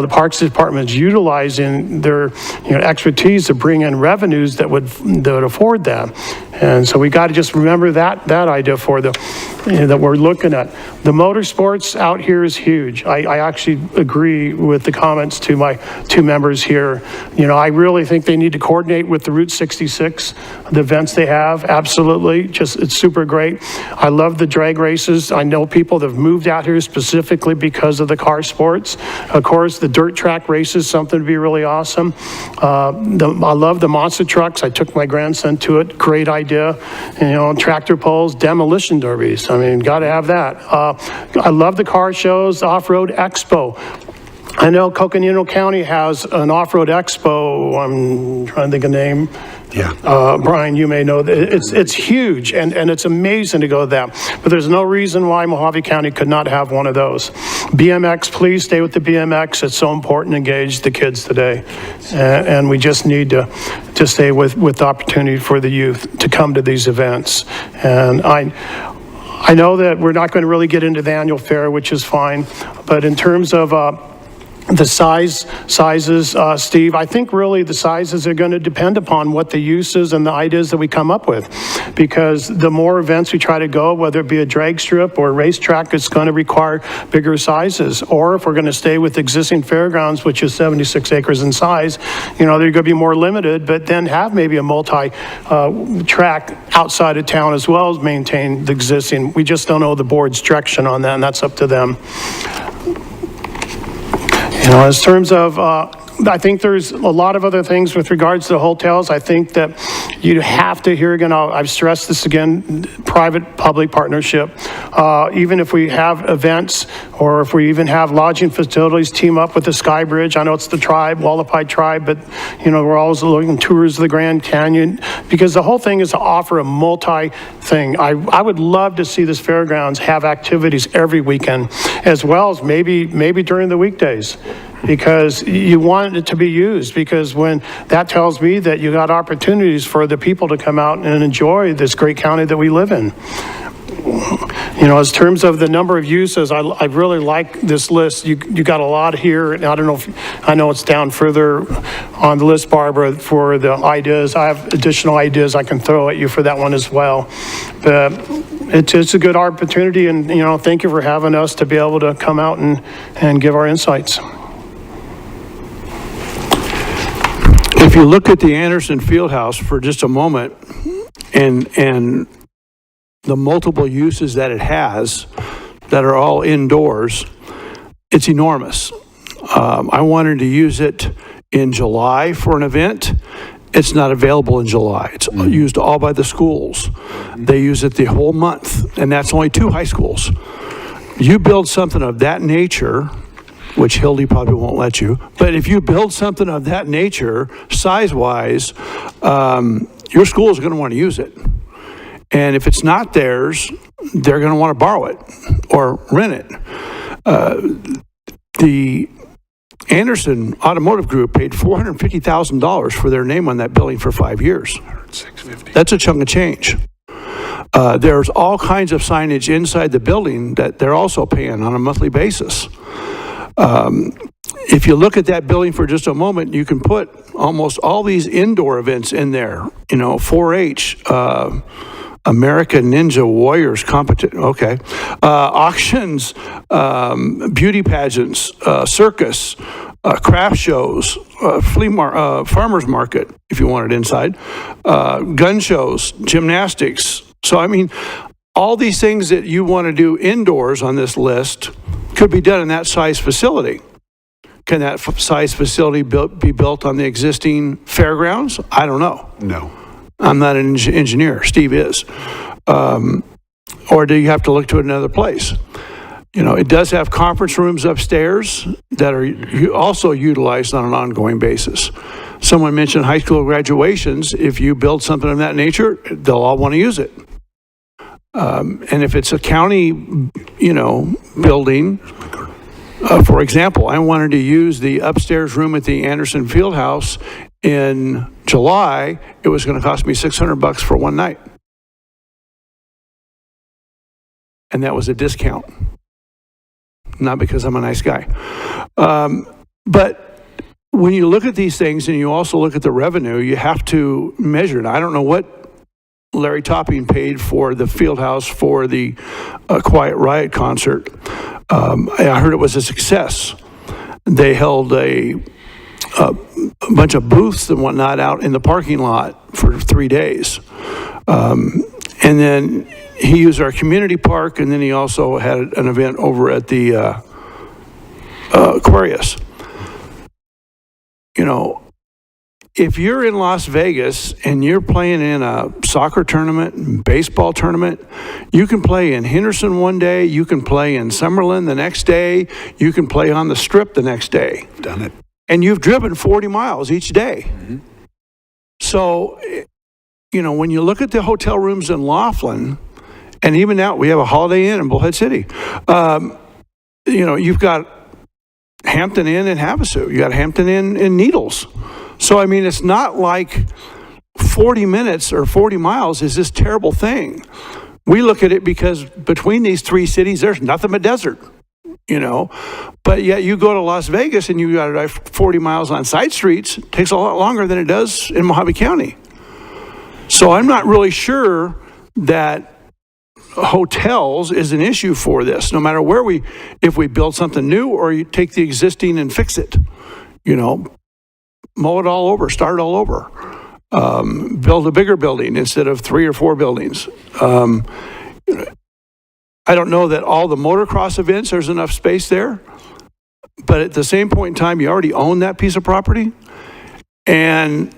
Parks Department is utilizing their expertise to bring in revenues that would afford that. And so we got to just remember that idea for that we're looking at. The motorsports out here is huge. I actually agree with the comments to my two members here. You know, I really think they need to coordinate with the Route 66, the events they have. Absolutely, it's super great. I love the drag races. I know people that have moved out here specifically because of the car sports. Of course, the dirt track races, something to be really awesome. I love the monster trucks. I took my grandson to it. Great idea. You know, tractor pulls, demolition derbies. I mean, got to have that. I love the car shows, off-road expo. I know Coconino County has an off-road expo. I'm trying to think of the name. Yeah. Brian, you may know that it's huge and it's amazing to go to that. But there's no reason why Mojave County could not have one of those. BMX, please stay with the BMX. It's so important to engage the kids today. And we just need to stay with the opportunity for the youth to come to these events. And I know that we're not going to really get into the annual fair, which is fine. But in terms of the sizes, Steve, I think really the sizes are going to depend upon what the uses and the ideas that we come up with. Because the more events we try to go, whether it be a drag strip or a racetrack, it's going to require bigger sizes. Or if we're going to stay with existing fairgrounds, which is 76 acres in size, you know, they're going to be more limited, but then have maybe a multi-track outside of town as well as maintain the existing. We just don't know the board's direction on that, and that's up to them. You know, in terms of, I think there's a lot of other things with regards to the hotels. I think that you have to, here again, I've stressed this again, private-public partnership. Even if we have events or if we even have lodging facilities team up with the Sky Bridge. I know it's the tribe, Wallapai tribe, but, you know, we're always looking at tours of the Grand Canyon because the whole thing is to offer a multi-thing. I would love to see this fairgrounds have activities every weekend as well as maybe during the weekdays. Because you want it to be used, because when that tells me that you got opportunities for the people to come out and enjoy this great county that we live in. You know, as terms of the number of uses, I really like this list. You got a lot here. I don't know I know it's down further on the list, Barbara, for the ideas. I have additional ideas I can throw at you for that one as well. But it's a good opportunity, and, you know, thank you for having us to be able to come out and give our insights. If you look at the Anderson Fieldhouse for just a moment and the multiple uses that it has that are all indoors, it's enormous. I wanted to use it in July for an event. It's not available in July. It's used all by the schools. They use it the whole month, and that's only 2 high schools. You build something of that nature, which Hildy probably won't let you, but if you build something of that nature, size-wise, your school is going to want to use it. And if it's not theirs, they're going to want to borrow it or rent it. The Anderson Automotive Group paid $450,000 for their name on that building for 5 years. That's a chunk of change. There's all kinds of signage inside the building that they're also paying on a monthly basis. If you look at that building for just a moment, you can put almost all these indoor events in there, you know, 4-H, American Ninja Warriors competition, okay. Auctions, beauty pageants, circus, craft shows, farmer's market, if you want it inside, gun shows, gymnastics. So, I mean, all these things that you want to do indoors on this list could be done in that size facility. Can that size facility be built on the existing fairgrounds? I don't know. No. I'm not an engineer. Steve is. Or do you have to look to another place? You know, it does have conference rooms upstairs that are also utilized on an ongoing basis. Someone mentioned high school graduations. If you build something of that nature, they'll all want to use it. And if it's a county, building, for example, I wanted to use the upstairs room at the Anderson Fieldhouse in July. It was going to cost me $600 for one night. And that was a discount. Not because I'm a nice guy. But when you look at these things and you also look at the revenue, you have to measure it. I don't know what Larry Topping paid for the Fieldhouse for the Quiet Riot concert. I heard it was a success. They held a bunch of booths and whatnot out in the parking lot for 3 days. And then he used our community park, and then he also had an event over at the Aquarius. You know, if you're in Las Vegas and you're playing in a soccer tournament, baseball tournament, you can play in Henderson one day, you can play in Summerlin the next day, you can play on the Strip the next day. Done it. And you've driven 40 miles each day. Mm-hmm. So, when you look at the hotel rooms in Laughlin, and even now we have a Holiday Inn in Bullhead City, you've got Hampton Inn in Havasu, you got Hampton Inn in Needles. So, I mean, it's not like 40 minutes or 40 miles is this terrible thing. We look at it because between these three cities, there's nothing but desert, But yet you go to Las Vegas and you got to drive 40 miles on side streets. It takes a lot longer than it does in Mojave County. So I'm not really sure that hotels is an issue for this, no matter if we build something new or you take the existing and fix it, mow it all over, start all over, build a bigger building instead of 3 or 4 buildings. I don't know that all the motocross events, there's enough space there, but at the same point in time, you already own that piece of property. And,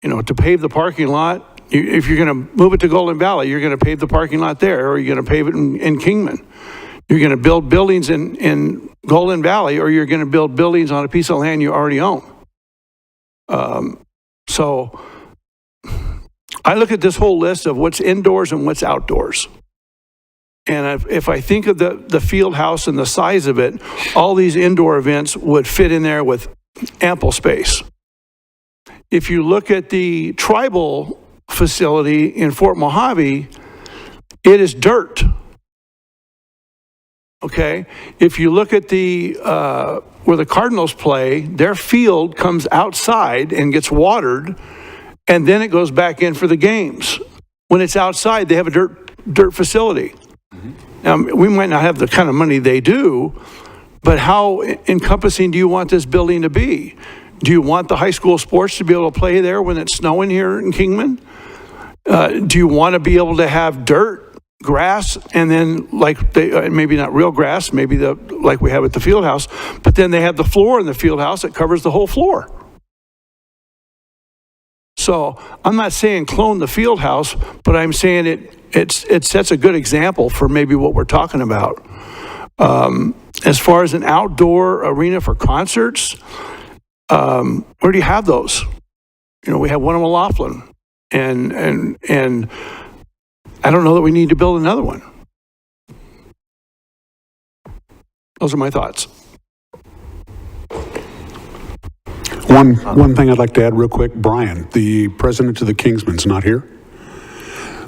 to pave the parking lot, if you're going to move it to Golden Valley, you're going to pave the parking lot there, or you're going to pave it in Kingman. You're going to build buildings in Golden Valley, or you're going to build buildings on a piece of land you already own. So I look at this whole list of what's indoors and what's outdoors. And if I think of the field house and the size of it, all these indoor events would fit in there with ample space. If you look at the tribal facility in Fort Mojave, it is dirt. Okay, if you look at where the Cardinals play, their field comes outside and gets watered, and then it goes back in for the games. When it's outside, they have a dirt facility. Mm-hmm. Now, we might not have the kind of money they do, but how encompassing do you want this building to be? Do you want the high school sports to be able to play there when it's snowing here in Kingman? Do you want to be able to have dirt, grass, and then maybe not real grass, maybe like we have at the field house, but then they have the floor in the field house that covers the whole floor. So I'm not saying clone the field house, but I'm saying it sets a good example for maybe what we're talking about. As far as an outdoor arena for concerts, where do you have those? We have one in Laughlin, and I don't know that we need to build another one. Those are my thoughts. One thing I'd like to add real quick, Brian, the president of the Kingsman's not here.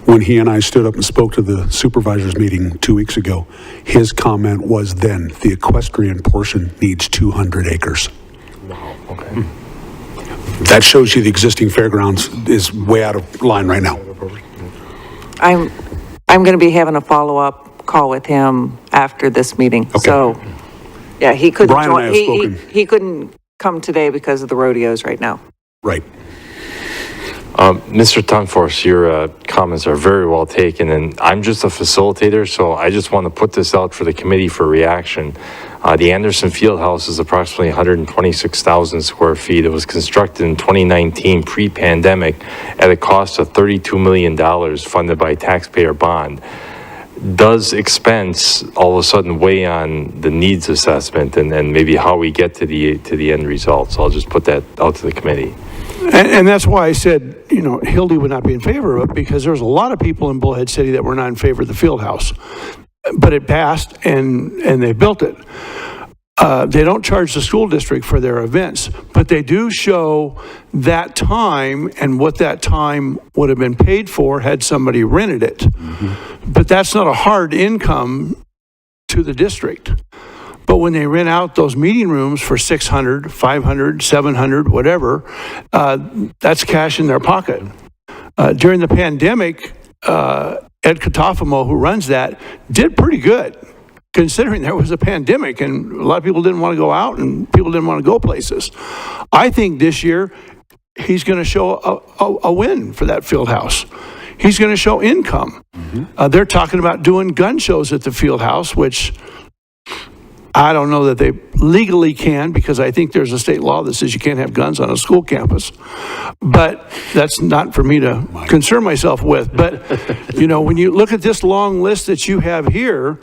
When he and I stood up and spoke to the supervisors meeting 2 weeks ago, his comment was then the equestrian portion needs 200 acres. Wow, okay. That shows you the existing fairgrounds is way out of line right now. I'm going to be having a follow-up call with him after this meeting. Okay. So, yeah, he couldn't Brian and I have spoken. he couldn't come today because of the rodeos right now. Right. Mr. Tunforce, your comments are very well taken, and I'm just a facilitator, so I just want to put this out for the committee for reaction. The Anderson Fieldhouse is approximately 126,000 square feet. It was constructed in 2019, pre-pandemic, at a cost of $32 million, funded by taxpayer bond. Does expense all of a sudden weigh on the needs assessment and maybe how we get to the end result? So I'll just put that out to the committee. And that's why I said, you know, Hildy would not be in favor of it, because there's a lot of people in Bullhead City that were not in favor of the field house. But it passed and they built it. They don't charge the school district for their events, but they do show that time and what that time would have been paid for had somebody rented it. Mm-hmm. But that's not a hard income to the district. But when they rent out those meeting rooms for 600, 500, 700, whatever, that's cash in their pocket. During the pandemic, Ed Catafamo, who runs that, did pretty good, considering there was a pandemic and a lot of people didn't want to go out and people didn't want to go places. I think this year he's going to show a win for that field house. He's going to show income. Mm-hmm. They're talking about doing gun shows at the field house, which I don't know that they legally can, because I think there's a state law that says you can't have guns on a school campus. But that's not for me to concern myself with. But, you know, when you look at this long list that you have here,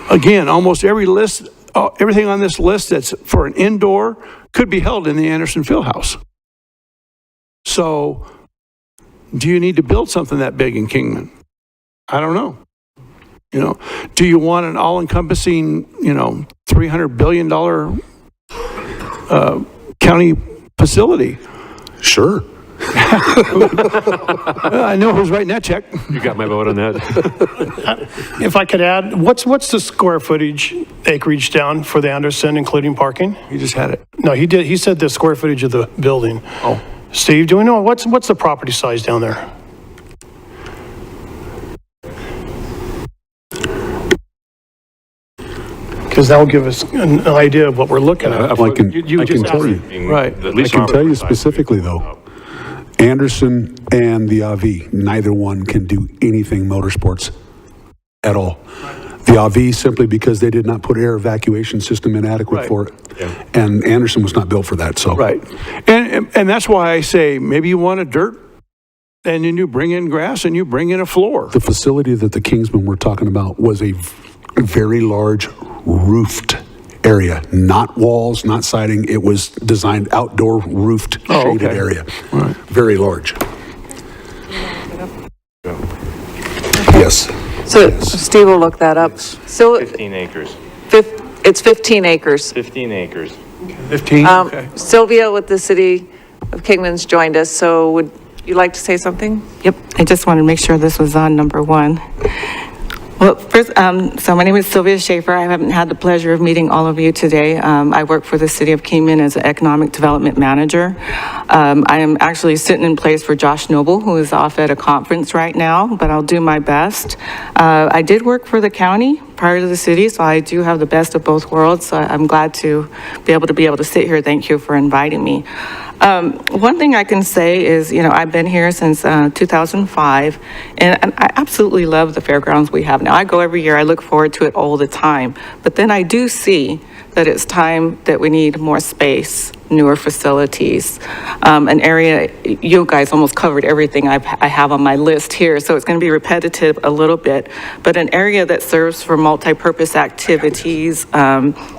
again, almost everything on this list that's for an indoor could be held in the Anderson Fieldhouse. So, do you need to build something that big in Kingman? I don't know. You know, do you want an all-encompassing, you know, $300 billion county facility? Sure. I know who's writing that check. You got my vote on that. If I could add, what's the square footage acreage down for the Anderson, including parking? You just had it. No, he did. He said the square footage of the building. Oh. Steve, do we know what's the property size down there? Because that will give us an idea of what we're looking at. I can just tell asked. you. Right. I can tell you specifically, though, Anderson and the AV, neither one can do anything motorsports at all. The AV simply because they did not put air evacuation system in adequate for it. Yeah. And Anderson was not built for that, so. Right. And that's why I say maybe you want a dirt, and then you bring in grass and you bring in a floor. The facility that the Kingsmen were talking about was a very large roofed area, not walls, not siding. It was designed outdoor roofed shaded area. Right. Very large. Yes. So Steve will look that up. So 15 acres. it's 15 acres. 15 acres. 15? Okay. Sylvia with the City of Kingman's joined us, so would you like to say something? Yep, I just wanted to make sure this was on number one. Well, first, so my name is Sylvia Schaefer. I haven't had the pleasure of meeting all of you today. I work for the City of Kingman as an Economic Development Manager. I am actually sitting in place for Josh Noble, who is off at a conference right now, but I'll do my best. I did work for the county prior to the city, so I do have the best of both worlds. So I'm glad to be able to sit here. Thank you for inviting me. One thing I can say is, you know, I've been here since 2005, and I absolutely love the fairgrounds we have now. I go every year. I look forward to it all the time. But then I do see that it's time that we need more space, newer facilities, an area. You guys almost covered everything I have on my list here, so it's going to be repetitive a little bit, but an area that serves for multi-purpose activities,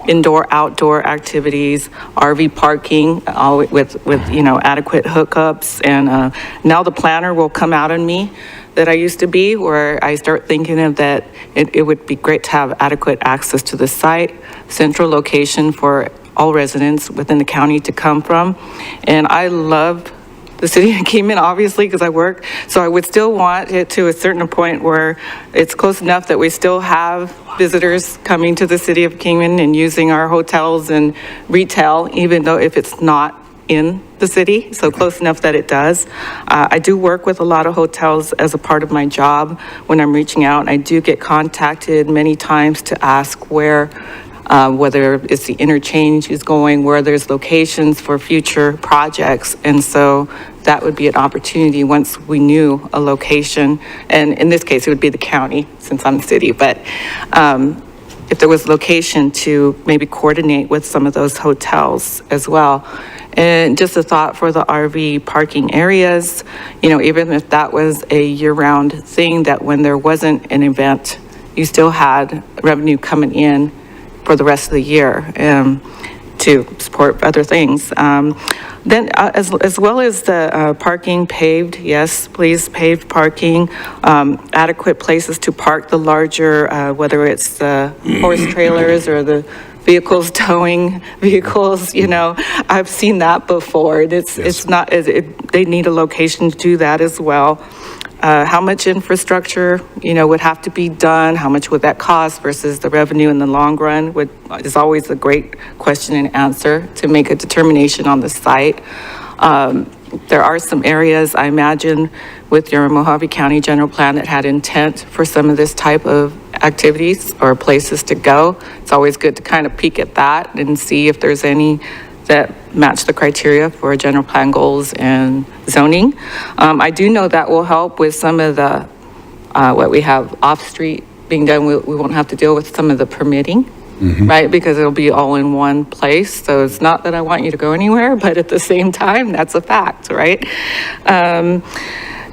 indoor, outdoor activities, RV parking, all with you know, adequate hookups. And now the planner will come out in me that I used to be, where I start thinking of that it would be great to have adequate access to the site, central location for all residents within the county to come from. And I love the city of Kingman, obviously, because I work. So I would still want it to a certain point where it's close enough that we still have visitors coming to the city of Kingman and using our hotels and retail, even though if it's not in the city, so close enough that it does. I do work with a lot of hotels as a part of my job when I'm reaching out. I do get contacted many times to ask where, whether it's the interchange is going, where there's locations for future projects. And so that would be an opportunity once we knew a location. And in this case, it would be the county since I'm the city, but if there was location to maybe coordinate with some of those hotels as well. And just a thought for the RV parking areas, you know, even if that was a year-round thing, that when there wasn't an event, you still had revenue coming in for the rest of the year to support other things. Then as well as the parking paved, yes, please, paved parking, adequate places to park the larger, whether it's the horse trailers or the vehicles towing vehicles, you know, I've seen that before. It's not, they need a location to do that as well. How much infrastructure, you know, would have to be done? How much would that cost versus the revenue in the long run is always a great question and answer to make a determination on the site. There are some areas, I imagine, with your Mojave County general plan that had intent for some of this type of activities or places to go. It's always good to kind of peek at that and see if there's any that match the criteria for general plan goals and zoning. I do know that will help with some of the, what we have off-street being done. We won't have to deal with some of the permitting, right? Because it'll be all in one place. So it's not that I want you to go anywhere, but at the same time, that's a fact, right?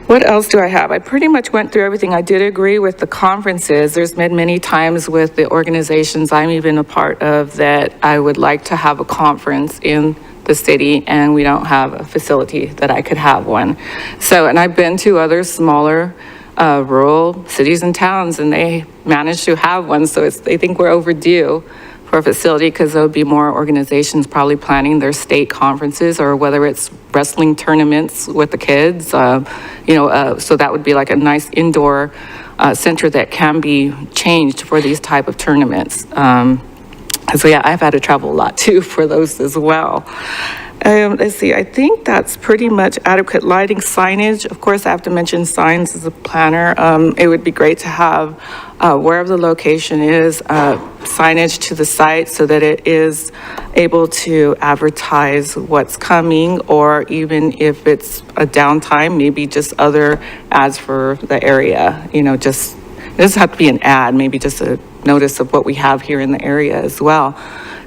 What else do I have? I pretty much went through everything. I did agree with the conferences. There's been many times with the organizations I'm even a part of that I would like to have a conference in the city and we don't have a facility that I could have one. So, and I've been to other smaller rural cities and towns and they managed to have one. So they think we're overdue for a facility because there would be more organizations probably planning their state conferences or whether it's wrestling tournaments with the kids, you know, so that would be like a nice indoor center that can be changed for these type of tournaments. So yeah, I've had to travel a lot too for those as well. Let's see, I think that's pretty much adequate lighting, signage. Of course, I have to mention signs as a planner. It would be great to have, wherever the location is, signage to the site so that it is able to advertise what's coming, or even if it's a downtime, maybe just other ads for the area. You know, just, it doesn't have to be an ad, maybe just a notice of what we have here in the area as well.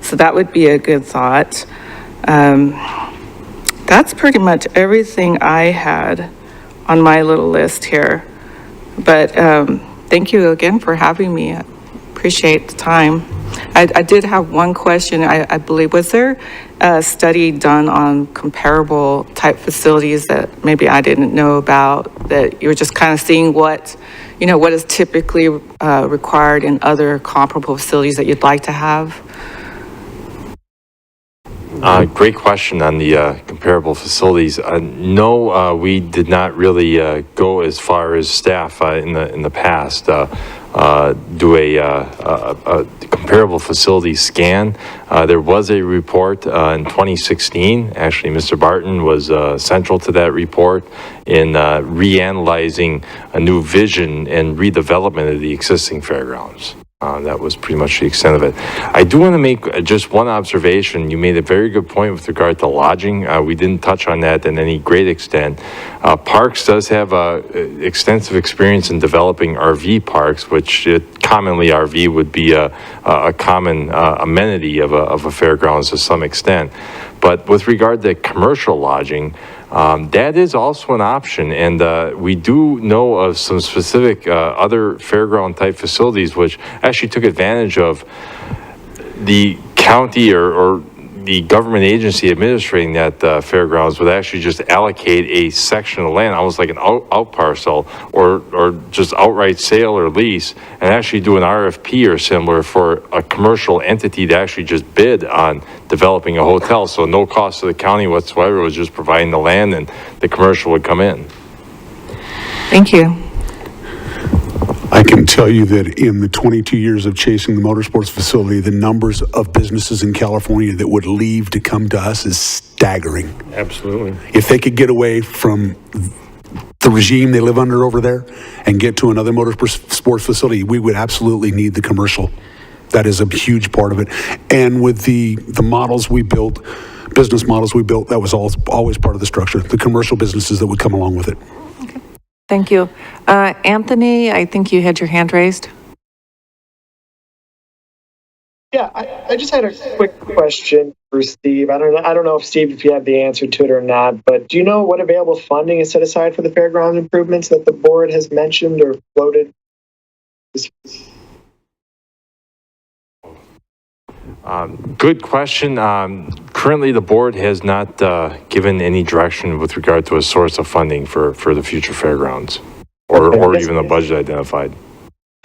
So that would be a good thought. That's pretty much everything I had on my little list here. But thank you again for having me. I appreciate the time. I did have one question, I believe. Was there a study done on comparable type facilities that maybe I didn't know about, that you were just kind of seeing what, you know, what is typically required in other comparable facilities that you'd like to have? Great question on the comparable facilities. No, we did not really go as far as staff in the past do a comparable facility scan. There was a report in 2016. Actually, Mr. Barton was central to that report in reanalyzing a new vision and redevelopment of the existing fairgrounds. That was pretty much the extent of it. I do want to make just one observation. You made a very good point with regard to lodging. We didn't touch on that in any great extent. Parks does have extensive experience in developing RV parks, which commonly RV would be a common amenity of a fairgrounds to some extent. But with regard to commercial lodging, that is also an option, and we do know of some specific other fairground type facilities which actually took advantage of the county or the government agency administrating that fairgrounds would actually just allocate a section of land, almost like an out parcel, or just outright sale or lease, and actually do an RFP or similar for a commercial entity to actually just bid on developing a hotel. So no cost to the county whatsoever, it was just providing the land and the commercial would come in. Thank you. I can tell tell you that in the 22 years of chasing the motorsports facility, the numbers of businesses in California that would leave to come to us is staggering. Absolutely. If they could get away from the regime they live under over there and get to another motorsports facility, we would absolutely need the commercial. That is a huge part of it. And with the models we built, business models we built, that was always part of the structure, the commercial businesses that would come along with it. Okay. Thank you. Anthony, I think you had your hand raised. Yeah, I just had a quick question for Steve. I don't know if Steve, if you have the answer to it or not, but do you know what available funding is set aside for the fairgrounds improvements that the board has mentioned or floated? Good question. Currently, the board has not given any direction with regard to a source of funding for the future fairgrounds or even a budget identified.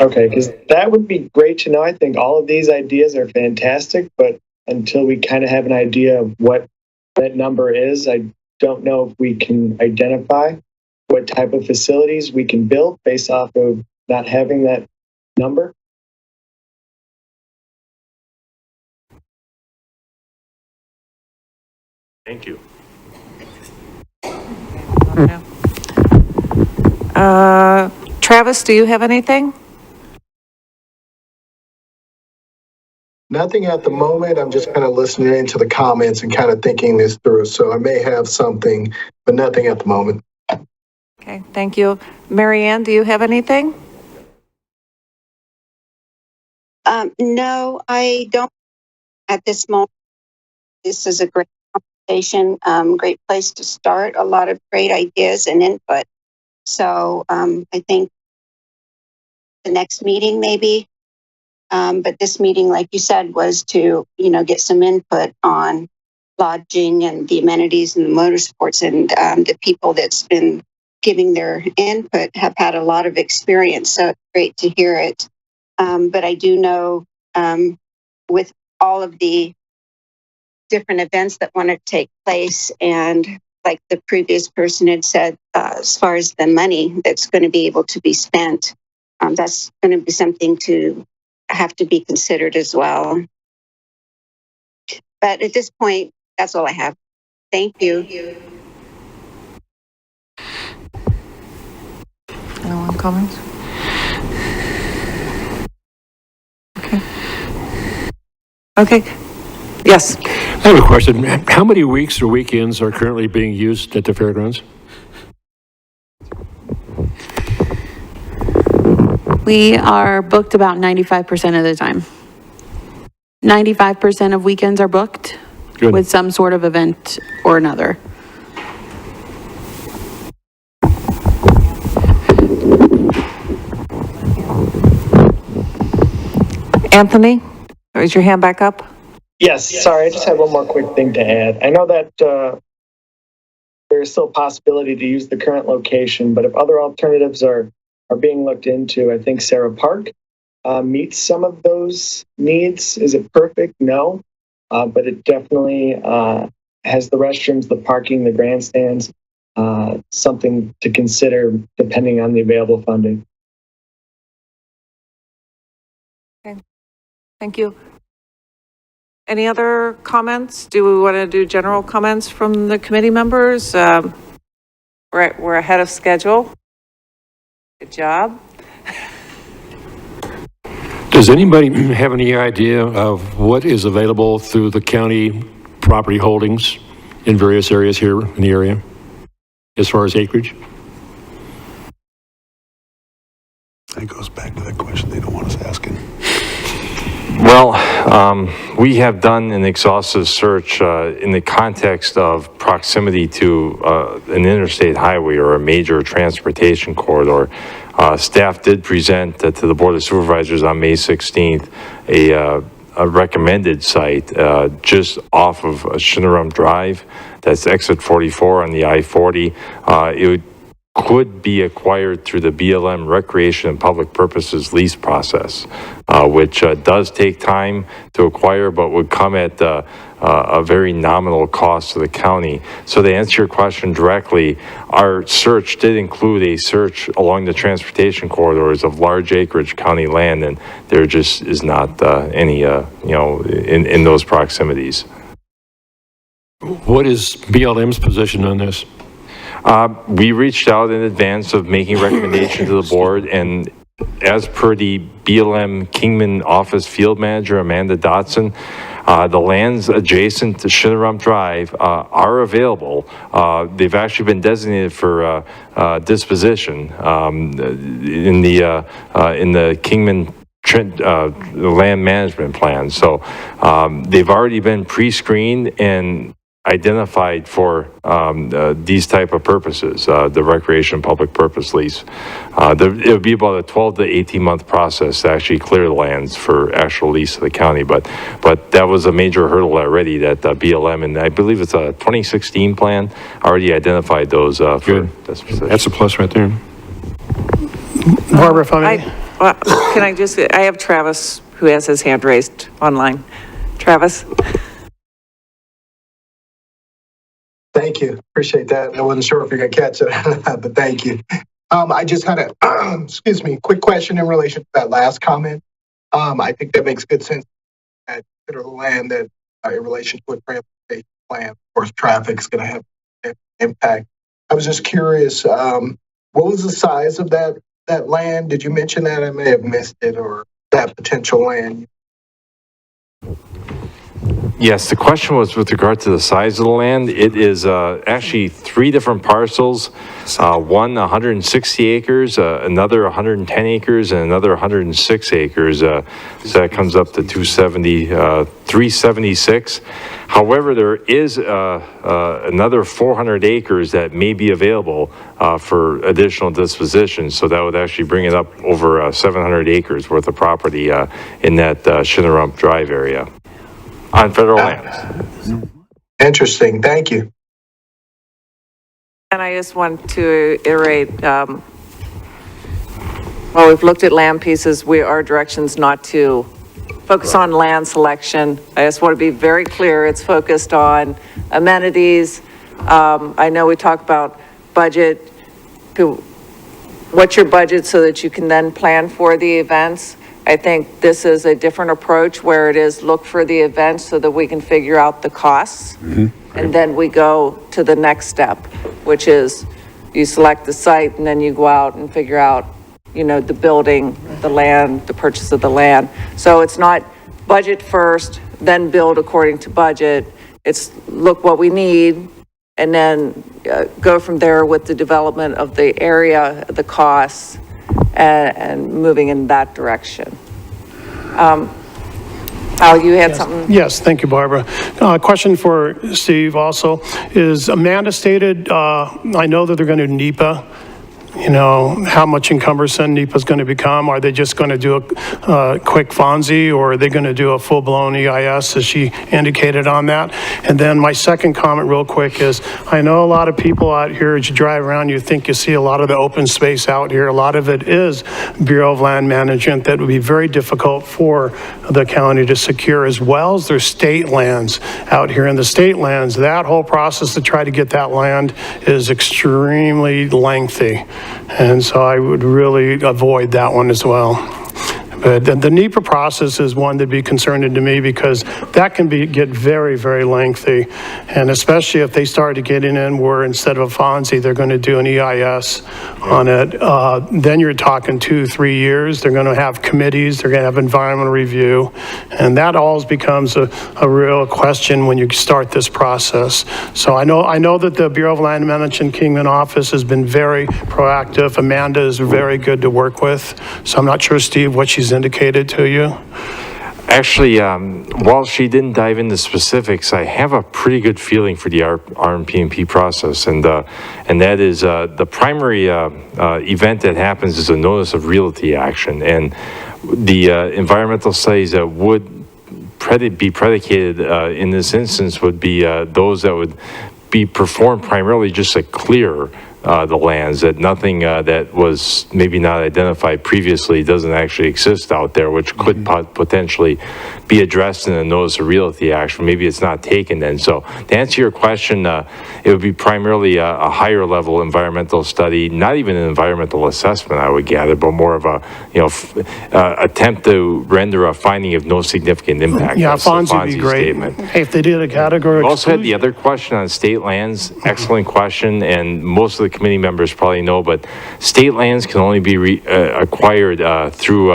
Okay, because that would be great to know. I think all of these ideas are fantastic, but until we kind of have an idea of what that number is, I don't know if we can identify what type of facilities we can build based off of not having that number. Thank you. Travis, do you have anything? Nothing at the moment. I'm just kind of listening to the comments and kind of thinking this through. So I may have something, but nothing at the moment. Okay, thank you. Marianne, do you have anything? No, I don't at this moment. This is a great conversation, great place to start, a lot of great ideas and input. So I think the next meeting maybe, but this meeting, like you said, was to, get some input on lodging and the amenities and the motorsports, and the people that's been giving their input have had a lot of experience. So it's great to hear it. But I do know with all of the different events that want to take place, and like the previous person had said, as far as the money that's going to be able to be spent, that's going to be something to have to be considered as well. But at this point, that's all I have. Thank you. Anyone comments? Okay. Yes. I have a question. How many weeks or weekends are currently being used at the fairgrounds? We are booked about 95% of the time. 95% of weekends are booked Good. with some sort of event or another. Anthony, is your hand back up? Yes, sorry, I just had one more quick thing to add. I know that there is still a possibility to use the current location, but if other alternatives are being looked into, I think Sarah Park meets some of those needs. Is it perfect? No, but it definitely has the restrooms, the parking, the grandstands, something to consider depending on the available funding. Okay. Thank you. Any other comments? Do we want to do general comments from the committee members? We're ahead of schedule. Good job. Does anybody have any idea of what is available through the county property holdings in various areas here in the area as far as acreage? That goes back to that question they don't want us asking. Well, we have done an exhaustive search in the context of proximity to an interstate highway or a major transportation corridor. Staff did present to the Board of Supervisors on May 16th a recommended site just off of Shinneram Drive. That's exit 44 on the I-40. It could be acquired through the BLM Recreation and Public Purposes lease process, which does take time to acquire, but would come at a very nominal cost to the county. So to answer your question directly, our search did include a search along the transportation corridors of large acreage county land, and there just is not any, in those proximities. What is BLM's position on this? We reached out in advance of making recommendation to the board, and as per the BLM Kingman office field manager, Amanda Dotson, the lands adjacent to Shinneramp Drive are available. They've actually been designated for disposition in the Kingman land management plan. So they've already been pre-screened and identified for these type of purposes, the recreation public purpose lease. It would be about a 12 to 18 month process to actually clear the lands for actual lease to the county, but that was a major hurdle already that BLM, and I believe it's a 2016 plan, already identified those for disposition. That's a plus right there. Barbara, if I may. Can I have Travis, who has his hand raised online. Travis? Thank you. Appreciate that. I wasn't sure if you're going to catch it, but thank you. I just had a, quick question in relation to that last comment. I think that makes good sense. I consider the land that in relation to a transportation plan, of course, traffic is going to have an impact. I was just curious, what was the size of that land? Did you mention that? I may have missed it, or that potential land. Yes, the question was with regard to the size of the land. It is actually 3 different parcels, one 160 acres, another 110 acres, and another 106 acres. So that comes up to 376. However, there is another 400 acres that may be available for additional disposition. So that would actually bring it up over 700 acres worth of property in that Shinneramp Drive area. On federal lands. Interesting. Thank you. And I just want to iterate, while we've looked at land pieces, our direction's not to focus on land selection. I just want to be very clear, it's focused on amenities. I know we talk about budget. What's your budget so that you can then plan for the events? I think this is a different approach where it is look for the events so that we can figure out the costs. And then we go to the next step, which is you select the site and then you go out and figure out, the building, the land, the purchase of the land. So it's not budget first, then build according to budget. It's look what we need and then go from there with the development of the area, the costs, and moving in that direction. Al, you had something? Yes, thank you, Barbara. Question for Steve also is Amanda stated, I know that they're going to NEPA. How much encumbersome NEPA is going to become? Are they just going to do a quick FONSI, or are they going to do a full-blown EIS, as she indicated on that? And then my second comment real quick is, I know a lot of people out here, as you drive around, you think you see a lot of the open space out here. A lot of it is Bureau of Land Management that would be very difficult for the county to secure, as well as their state lands out here. In the state lands, that whole process to try to get that land is extremely lengthy. And so I would really avoid that one as well. But the NEPA process is one that'd be concerning to me because that can get very, very lengthy. And especially if they start getting in where instead of a FONSI, they're going to do an EIS on it. Then you're talking 2-3 years. They're going to have committees. They're going to have environmental review. And that all becomes a real question when you start this process. So I know that the Bureau of Land Management Kingman office has been very proactive. Amanda is very good to work with. So I'm not sure, Steve, what she's indicated to you. Actually, while she didn't dive into specifics, I have a pretty good feeling for the RMP&P process, and that is the primary event that happens is a notice of realty action, and the environmental studies that would be predicated in this instance would be those that would be performed primarily just to clear the lands, that nothing that was maybe not identified previously doesn't actually exist out there, which could potentially be addressed in a notice of realty action. Maybe it's not taken then. So to answer your question, it would be primarily a higher level environmental study, not even an environmental assessment, I would gather, but more of a, attempt to render a finding of no significant impact. Yeah, That's the Fonzie would be great. statement. Hey, if they did a category We also had the exclusion. other question on state lands, excellent question, and most of the committee members probably know, but state lands can only be acquired through,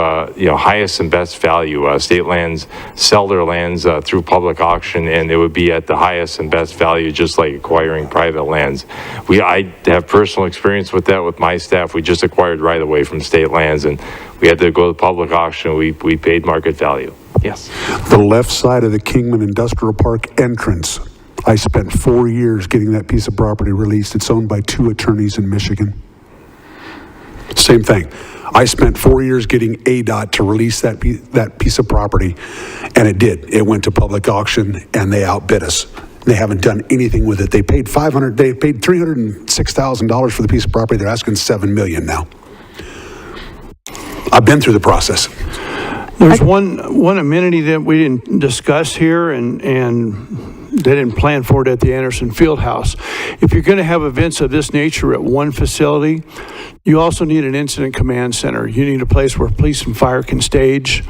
highest and best value. State lands sell their lands through public auction, and it would be at the highest and best value, just like acquiring private lands. I have personal experience with that with my staff. We just acquired right away from state lands, and we had to go to public auction. We paid market value. Yes. The left side of the Kingman Industrial Park entrance, I spent 4 years getting that piece of property released. It's owned by 2 attorneys in Michigan. Same thing. I spent 4 years getting ADOT to release that piece of property, and it did. It went to public auction, and they outbid us. They haven't done anything with it. They paid $306,000 for the piece of property. They're asking $7 million now. I've been through the process. There's one amenity that we didn't discuss here, and they didn't plan for it at the Anderson Fieldhouse. If you're going to have events of this nature at one facility, you also need an incident command center. You need a place where police and fire can stage,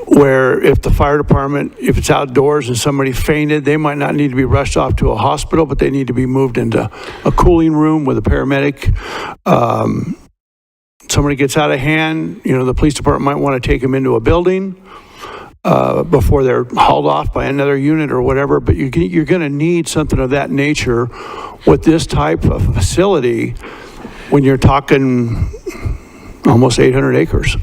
where if the fire department, if it's outdoors and somebody fainted, they might not need to be rushed off to a hospital, but they need to be moved into a cooling room with a paramedic. Somebody gets out of hand, the police department might want to take them into a building before they're hauled off by another unit or whatever, but you're going to need something of that nature with this type of facility when you're talking almost 800 acres.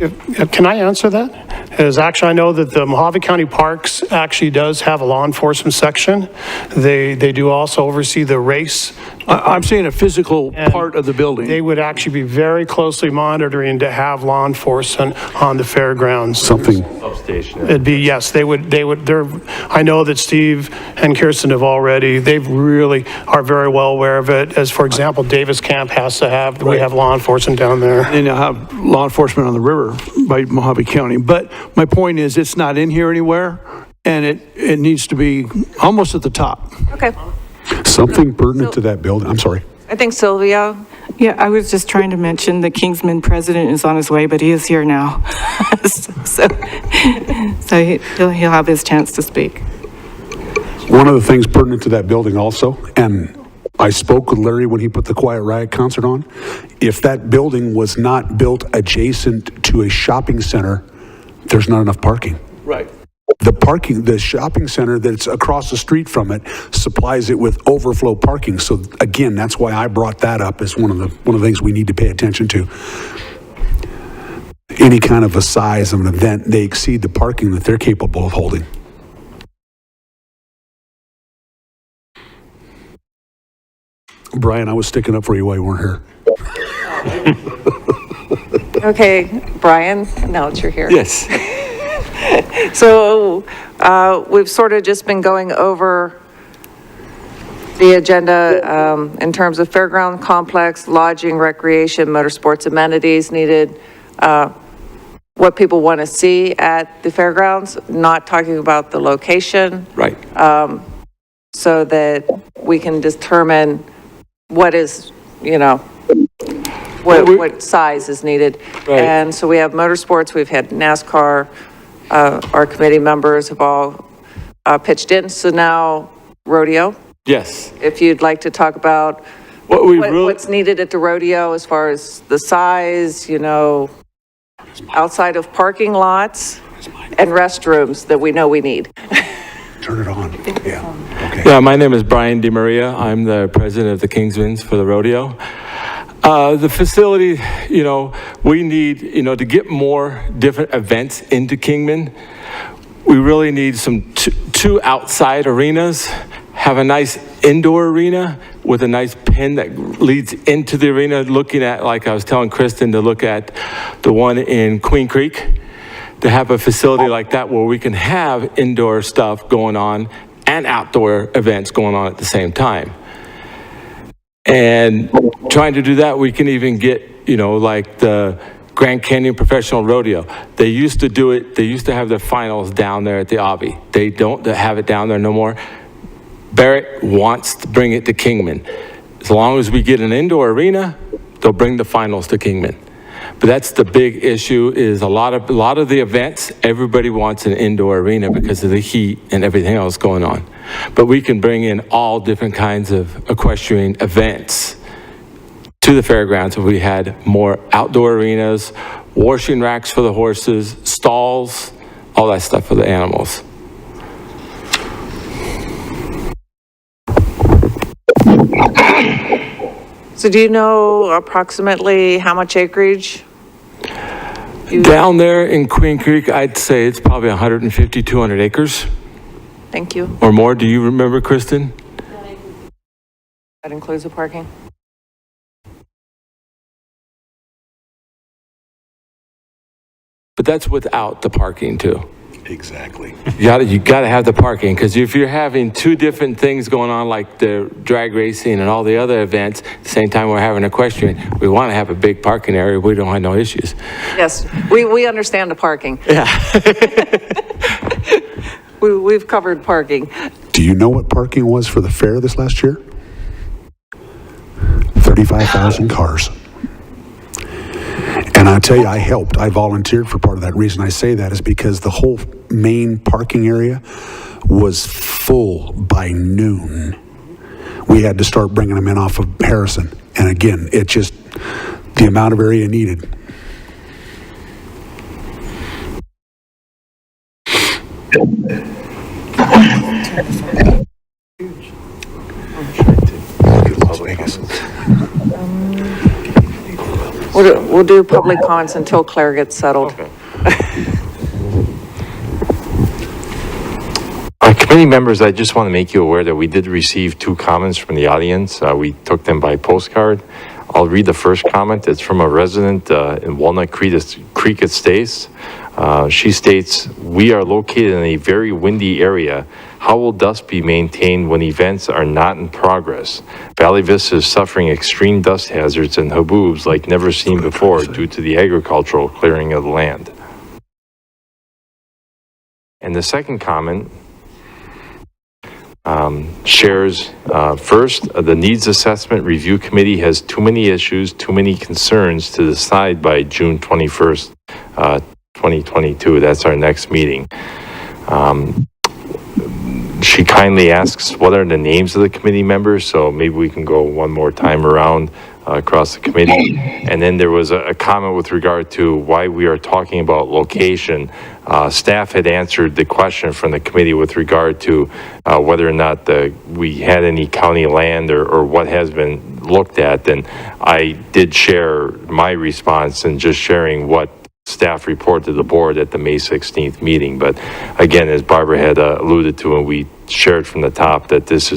Can I answer that? As actually, I know that the Mojave County Parks actually does have a law enforcement section. They do also oversee the race. I'm saying a physical part of the building. They would actually be very closely monitoring to have law enforcement on the fairgrounds. Substation. It'd be, yes, they would, I know that Steve and Kirsten they really are very well aware of it. As for example, Davis Camp has to have, we have law enforcement down there. And you'll have law enforcement on the river by Mojave County. But my point is, it's not in here anywhere, and it needs to be almost at the top. Okay. Something pertinent to that building. I'm sorry. I think Sylvia, Yeah, I was just trying to mention the Kingsman president is on his way, but he is here now. So he'll have his chance to speak. One of the things pertinent to that building also, and I spoke with Larry when he put the Quiet Riot concert on, if that building was not built adjacent to a shopping center, there's not enough parking. Right. The shopping center that's across the street from it supplies it with overflow parking. So again, that's why I brought that up as one of the things we need to pay attention to. Any kind of a size of an event, they exceed the parking that they're capable of holding. Brian, I was sticking up for you while you weren't here. okay, Brian, now that you're here. Yes. So we've sort of just been going over the agenda in terms of fairground complex, lodging, recreation, motorsports amenities needed, what people want to see at the fairgrounds, not talking about the location. Right. So that we can determine what is, what size is needed. Right. And so we have motorsports, we've had NASCAR, our committee members have all pitched in. So now rodeo. Yes. If you'd like to talk about what's needed at the rodeo as far as the size, outside of parking lots and restrooms that we know we need. Turn it on. Yeah. Okay. Yeah, my name is Brian DeMaria. I'm the president of the Kingsmans for the rodeo. The facility, we need, to get more different events into Kingman. We really need two outside arenas, have a nice indoor arena with a nice pin that leads into the arena, looking at, like I was telling Kristen, to look at the one in Queen Creek, to have a facility like that where we can have indoor stuff going on and outdoor events going on at the same time. And trying to do that, we can even get, you know, like the Grand Canyon Professional Rodeo. They used to do it, they used to have their finals down there at the Avi. They don't have it down there no more. Barrett wants to bring it to Kingman. As long as we get an indoor arena, they'll bring the finals to Kingman. But that's the big issue, is a lot of the events, everybody wants an indoor arena because of the heat and everything else going on. But we can bring in all different kinds of equestrian events to the fairgrounds if we had more outdoor arenas, washing racks for the horses, stalls, all that stuff for the animals. So do you know approximately how much acreage? Down there in Queen Creek, I'd say it's probably 150, 200 acres Thank you. or more. Do you remember, Kristen? That includes the parking? But that's without the parking too. Exactly. You gotta have the parking, because if you're having two different things going on, like the drag racing and all the other events, at the same time we're having equestrian, we want to have a big parking area. We don't have no issues. Yes, we understand the parking. Yeah. We've covered parking. Do you know what parking was for the fair this last year? 35,000 cars. And I tell you, I helped. I volunteered for part of that. Reason I say that is because the whole main parking area was full by noon. We had to start bringing them in off of Harrison. And again, it just, the amount of area needed. Las Vegas. We'll do public comments until Claire gets settled. Committee members, I just want to make you aware that we did receive 2 comments from the audience. We took them by postcard. I'll read the first comment. It's from a resident in Walnut Creek Estates. She states, "We are located in a very windy area. How will dust be maintained when events are not in progress? Valley Vista is suffering extreme dust hazards and haboobs like never seen before due to the agricultural clearing of the land." And the second comment shares, first, the Needs Assessment Review Committee has too many issues, too many concerns to decide by June 21st, 2022. That's our next meeting. She kindly asks, what are the names of the committee members? So maybe we can go one more time around across the committee. And then there was a comment with regard to why we are talking about location. Staff had answered the question from the committee with regard to whether or not we had any county land or what has been looked at. And I did share my response and just sharing what staff reported to the board at the May 16th meeting. But again, as Barbara had alluded to, and we shared from the top, that this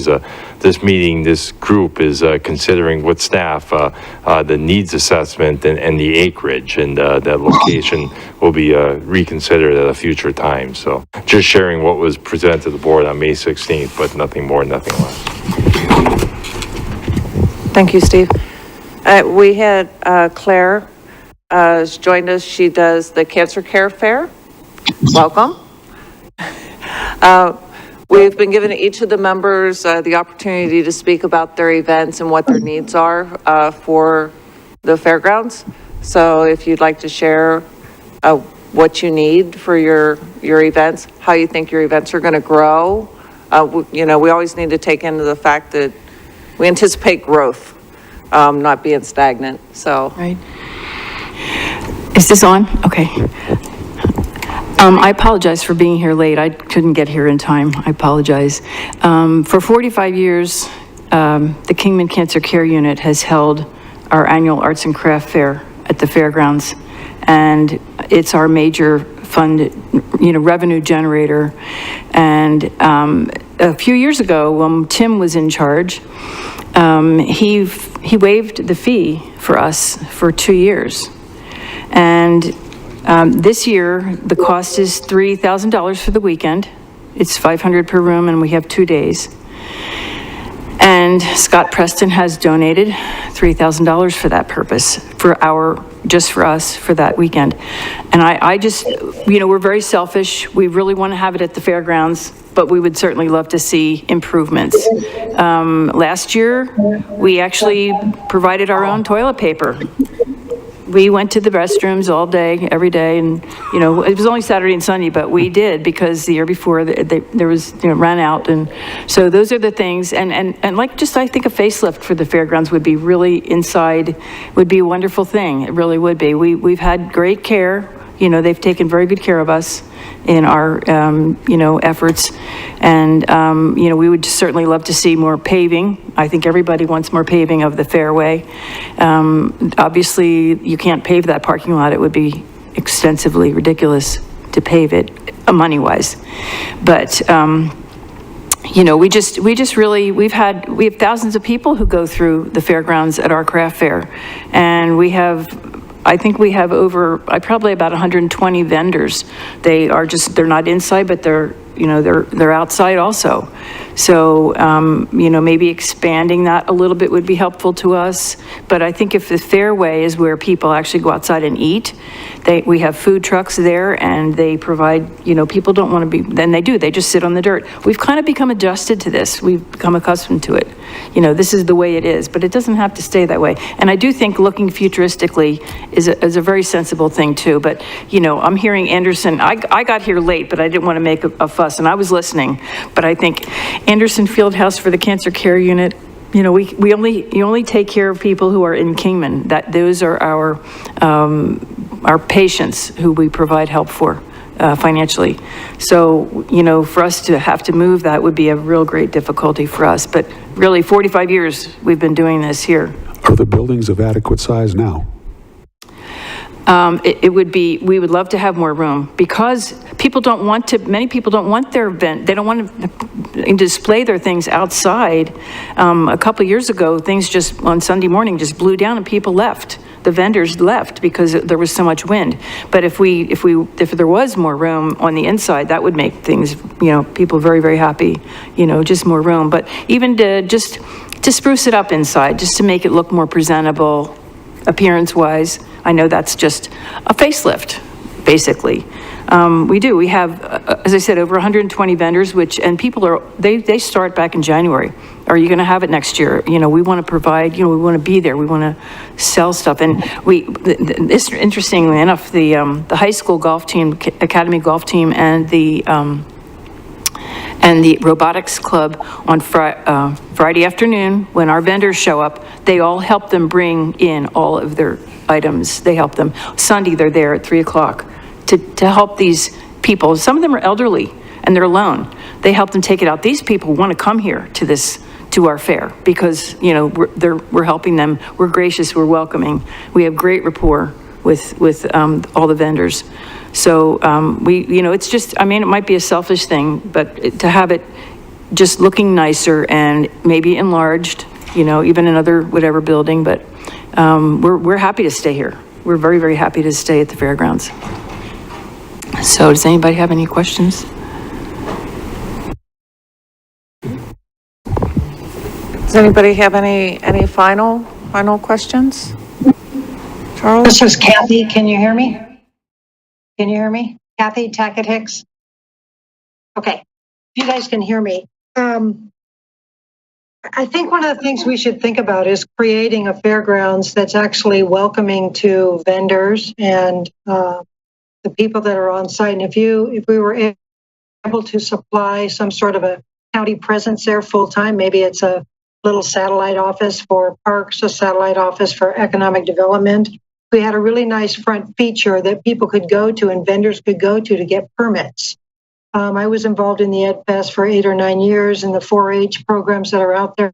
group is considering with staff the needs assessment and the acreage, and that location will be reconsidered at a future time. So just sharing what was presented to the board on May 16th, but nothing more, nothing less. Thank you, Steve. We had Claire has joined us. She does the Cancer Care Fair. Welcome. We've been giving each of the members the opportunity to speak about their events and what their needs are for the fairgrounds. So if you'd like to share what you need for your events, how you think your events are going to grow. You know, we always need to take into the fact that we anticipate growth, not being stagnant. So. Right. Is this on? Okay. I apologize for being here late. I couldn't get here in time. I apologize. For 45 years, the Kingman Cancer Care Unit has held our annual Arts and Craft Fair at the fairgrounds, and it's our major fund, revenue generator. And a few years ago, when Tim was in charge, he waived the fee for us for 2 years. And this year, the cost is $3,000 for the weekend. It's $500 per room, and we have 2 days. And Scott Preston has donated $3,000 for that purpose, just for us, for that weekend. And I just, we're very selfish. We really want to have it at the fairgrounds, but we would certainly love to see improvements. Last year, we actually provided our own toilet paper. We went to the restrooms all day, every day, and, it was only Saturday and Sunday, but we did, because the year before, there was, ran out, and so those are the things, and I think a facelift for the fairgrounds would be really inside, would be a wonderful thing, it really would be. We've had great care, they've taken very good care of us in our, efforts, and, we would certainly love to see more paving. I think everybody wants more paving of the fairway. Obviously, you can't pave that parking lot. It would be extensively ridiculous to pave it, money-wise. But, we have thousands of people who go through the fairgrounds at our craft fair. And I think we have probably about 120 vendors. They're not inside, but they're outside also. So, maybe expanding that a little bit would be helpful to us. But I think if the fairway is where people actually go outside and eat, we have food trucks there, and they provide, people don't want to be, then they just sit on the dirt. We've kind of become adjusted to this. We've become accustomed to it. This is the way it is, but it doesn't have to stay that way. And I do think looking futuristically is a very sensible thing too. But, I'm hearing Anderson, I got here late, but I didn't want to make a fuss, and I was listening. But I think Anderson Fieldhouse for the Cancer Care Unit, you only take care of people who are in Kingman. Those are our patients who we provide help for financially. So, for us to have to move, that would be a real great difficulty for us. But really, 45 years we've been doing this here. Are the buildings of adequate size now? We would love to have more room, because many people don't want their event, they don't want to display their things outside. A couple of years ago, things just on Sunday morning just blew down and people left. The vendors left because there was so much wind. But if there was more room on the inside, that would make things, people very, very happy, just more room. But even to spruce it up inside, just to make it look more presentable, appearance-wise. I know that's just a facelift, basically. We have, as I said, over 120 vendors, and people they start back in January. Are you going to have it next year? We want to provide, we want to be there. We want to sell stuff. And interestingly enough, the high school golf team, academy golf team, and the robotics club on Friday afternoon, when our vendors show up, they all help them bring in all of their items. They help them. Sunday, they're there at 3:00 to help these people. Some of them are elderly and they're alone. They help them take it out. These people want to come here to our fair, because, we're helping them. We're gracious, we're welcoming. We have great rapport with all the vendors. So, it's just, it might be a selfish thing, but to have it just looking nicer and maybe enlarged, even another whatever building, but we're happy to stay here. We're very, very happy to stay at the fairgrounds. So does anybody have any questions? Does anybody have any final questions? Charles? This is Kathy. Can you hear me? Can you hear me? Kathy Tackett Hicks. Okay. You guys can hear me. I think one of the things we should think about is creating a fairgrounds that's actually welcoming to vendors and the people that are on site. And if we were able to supply some sort of a county presence there full time, maybe it's a little satellite office for parks, a satellite office for economic development. We had a really nice front feature that people could go to and vendors could go to get permits. I was involved in the Ed Fest for 8 or 9 years in the 4-H programs that are out there.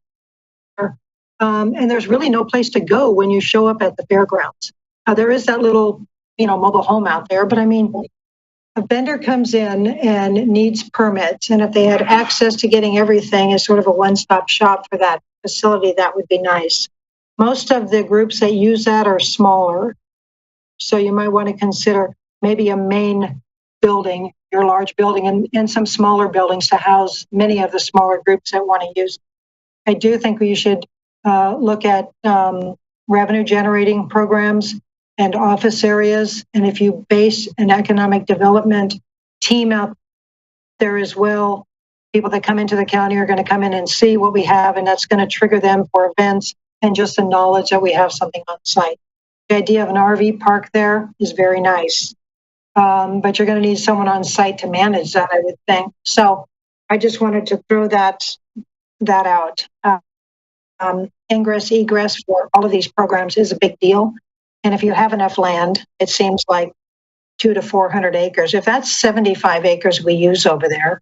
And there's really no place to go when you show up at the fairgrounds. There is that little, mobile home out there, but a vendor comes in and needs permits. And if they had access to getting everything as sort of a one-stop shop for that facility, that would be nice. Most of the groups that use that are smaller. So you might want to consider maybe a main building, your large building, and some smaller buildings to house many of the smaller groups that want to use. I do think we should look at revenue generating programs and office areas. And if you base an economic development team out there as well, people that come into the county are going to come in and see what we have, and that's going to trigger them for events and just the knowledge that we have something on site. The idea of an RV park there is very nice, but you're going to need someone on site to manage that, I would think. So I just wanted to throw that out. Ingress, egress for all of these programs is a big deal. And if you have enough land, it seems like 200 to 400 acres. If that's 75 acres we use over there,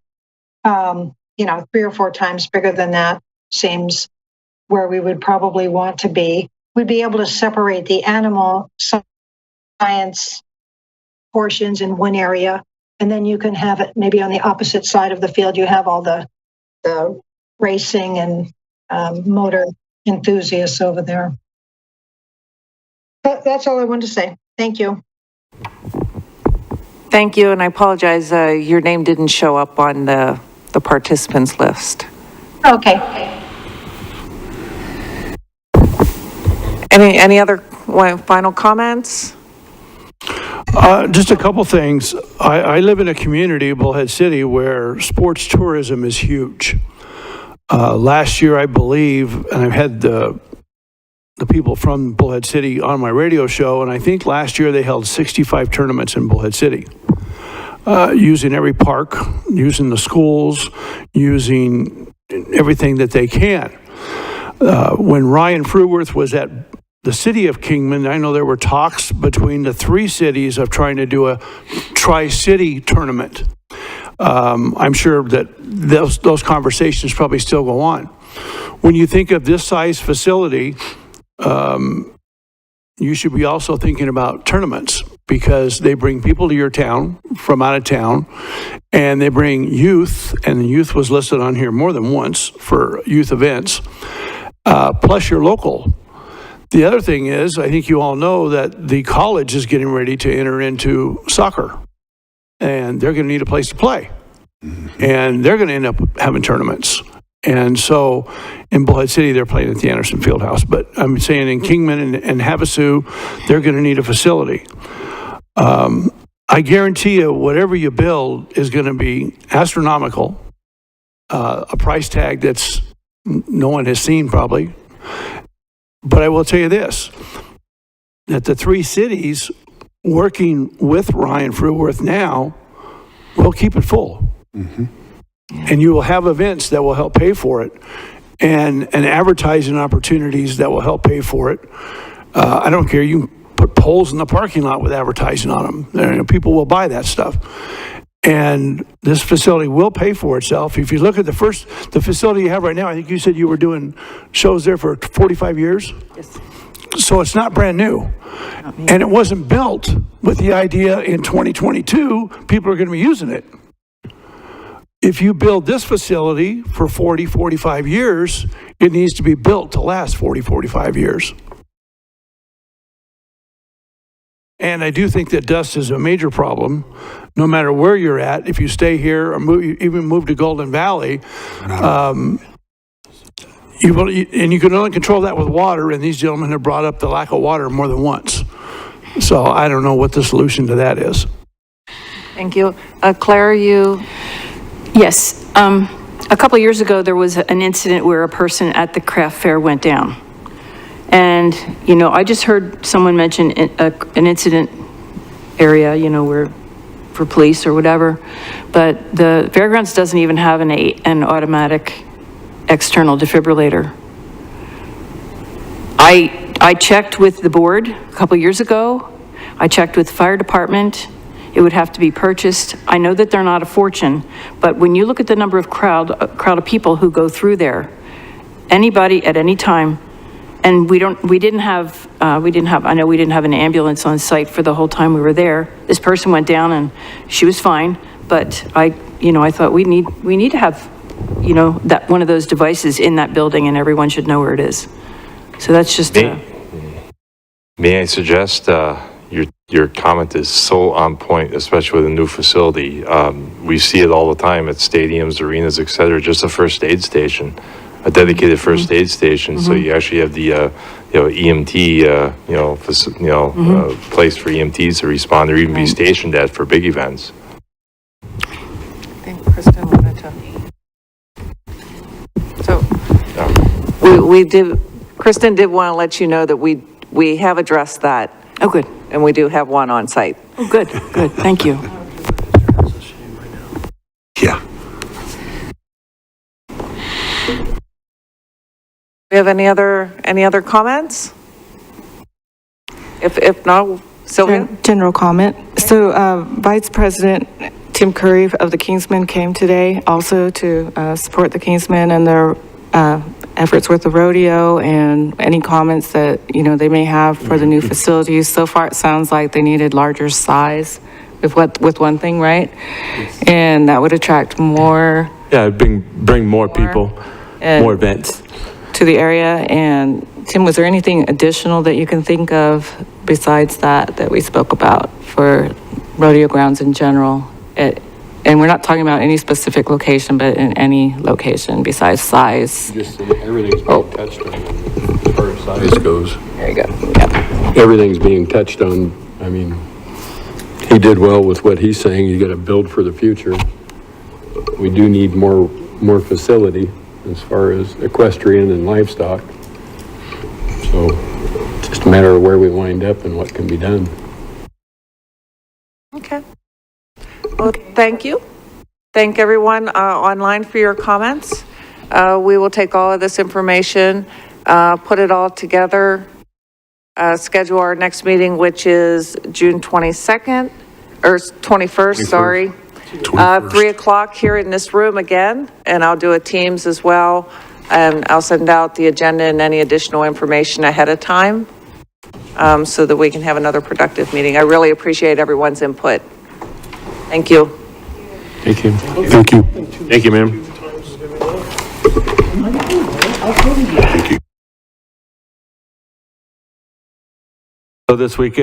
3 or 4 times bigger than that seems where we would probably want to be. We'd be able to separate the animal science portions in one area, and then you can have it maybe on the opposite side of the field. You have all the racing and motor enthusiasts over there. That's all I wanted to say. Thank you. Thank you, and I apologize, your name didn't show up on the participants list. Okay. Any other final comments? Just a couple things. I live in a community, Bullhead City, where sports tourism is huge. Last year, I believe, and I've had the people from Bullhead City on my radio show, and I think last year they held 65 tournaments in Bullhead City, using every park, using the schools, using everything that they can. When Ryan Fruworth was at the city of Kingman, I know there were talks between the 3 cities of trying to do a tri-city tournament. I'm sure that those conversations probably still go on. When you think of this size facility, you should be also thinking about tournaments, because they bring people to your town from out of town, and they bring youth, and youth was listed on here more than once for youth events, plus your local. The other thing is, I think you all know that the college is getting ready to enter into soccer, and they're going to need a place to play, and they're going to end up having tournaments. And so in Bullhead City, they're playing at the Anderson Fieldhouse. But I'm saying in Kingman and Havasu, they're going to need a facility. I guarantee you, whatever you build is going to be astronomical, a price tag that's no one has seen probably. But I will tell you this, that the 3 cities working with Ryan Fruworth now will keep it full. Mm-hmm. And you will have events that will help pay for it, and advertising opportunities that will help pay for it. I don't care, you can put poles in the parking lot with advertising on them. People will buy that stuff. And this facility will pay for itself. If you look at the facility you have right now, I think you said you were doing shows there for 45 years? Yes. So it's not brand new. And it wasn't built with the idea in 2022, people are going to be using it. If you build this facility for 40, 45 years, it needs to be built to last 40, 45 years. And I do think that dust is a major problem, no matter where you're at. If you stay here or even move to Golden Valley, and you can only control that with water, and these gentlemen have brought up the lack of water more than once. So I don't know what the solution to that is. Thank you. Claire, you... Yes. A couple years ago, there was an incident where a person at the craft fair went down. And, I just heard someone mention an incident area, where for police or whatever. But the Fairgrounds doesn't even have an automatic external defibrillator. I checked with the board a couple years ago. I checked with the fire department. It would have to be purchased. I know that they're not a fortune, but when you look at the number of crowd of people who go through there, anybody at any time, and we didn't have an ambulance on site for the whole time we were there. This person went down and she was fine, but I thought we need to have, that one of those devices in that building, and everyone should know where it is. So that's just May I suggest, your comment is so on point, especially with a new facility. We see it all the time at stadiums, arenas, et cetera, just a first aid station. a dedicated first aid station, so you actually have the, EMT, place for EMTs to respond or even be stationed at for big events. I think Kristen wanted to. So, Kristen did want to let you know that we have addressed that. Oh, good. And we do have one on site. Oh, good, good. Thank you. Yeah. We have any other comments? If not, Sylvia? General comment. So Vice President Tim Curry of the Kingsmen came today also to support the Kingsmen and their efforts with the rodeo and any comments that, they may have for the new facilities. So far, it sounds like they needed larger size with one thing, right? And that would attract more. Yeah, bring more people, more events. To the area. And Tim, was there anything additional that you can think of besides that we spoke about for rodeo grounds in general? And we're not talking about any specific location, but in any location besides size. Just everything's being touched on as far as size goes. There you go. Yeah. Everything's being touched on. I mean, he did well with what he's saying. You got to build for the future. We do need more facility as far as equestrian and livestock. So it's just a matter of where we wind up and what can be done. Okay. Well, thank you. Thank everyone online for your comments. We will take all of this information, put it all together, schedule our next meeting, which is June 22nd, or 21st, sorry. 3 o'clock here in this room again, and I'll do a Teams as well. And I'll send out the agenda and any additional information ahead of time so that we can have another productive meeting. I really appreciate everyone's input. Thank you. Thank you. Thank you. Thank you, ma'am. So this weekend,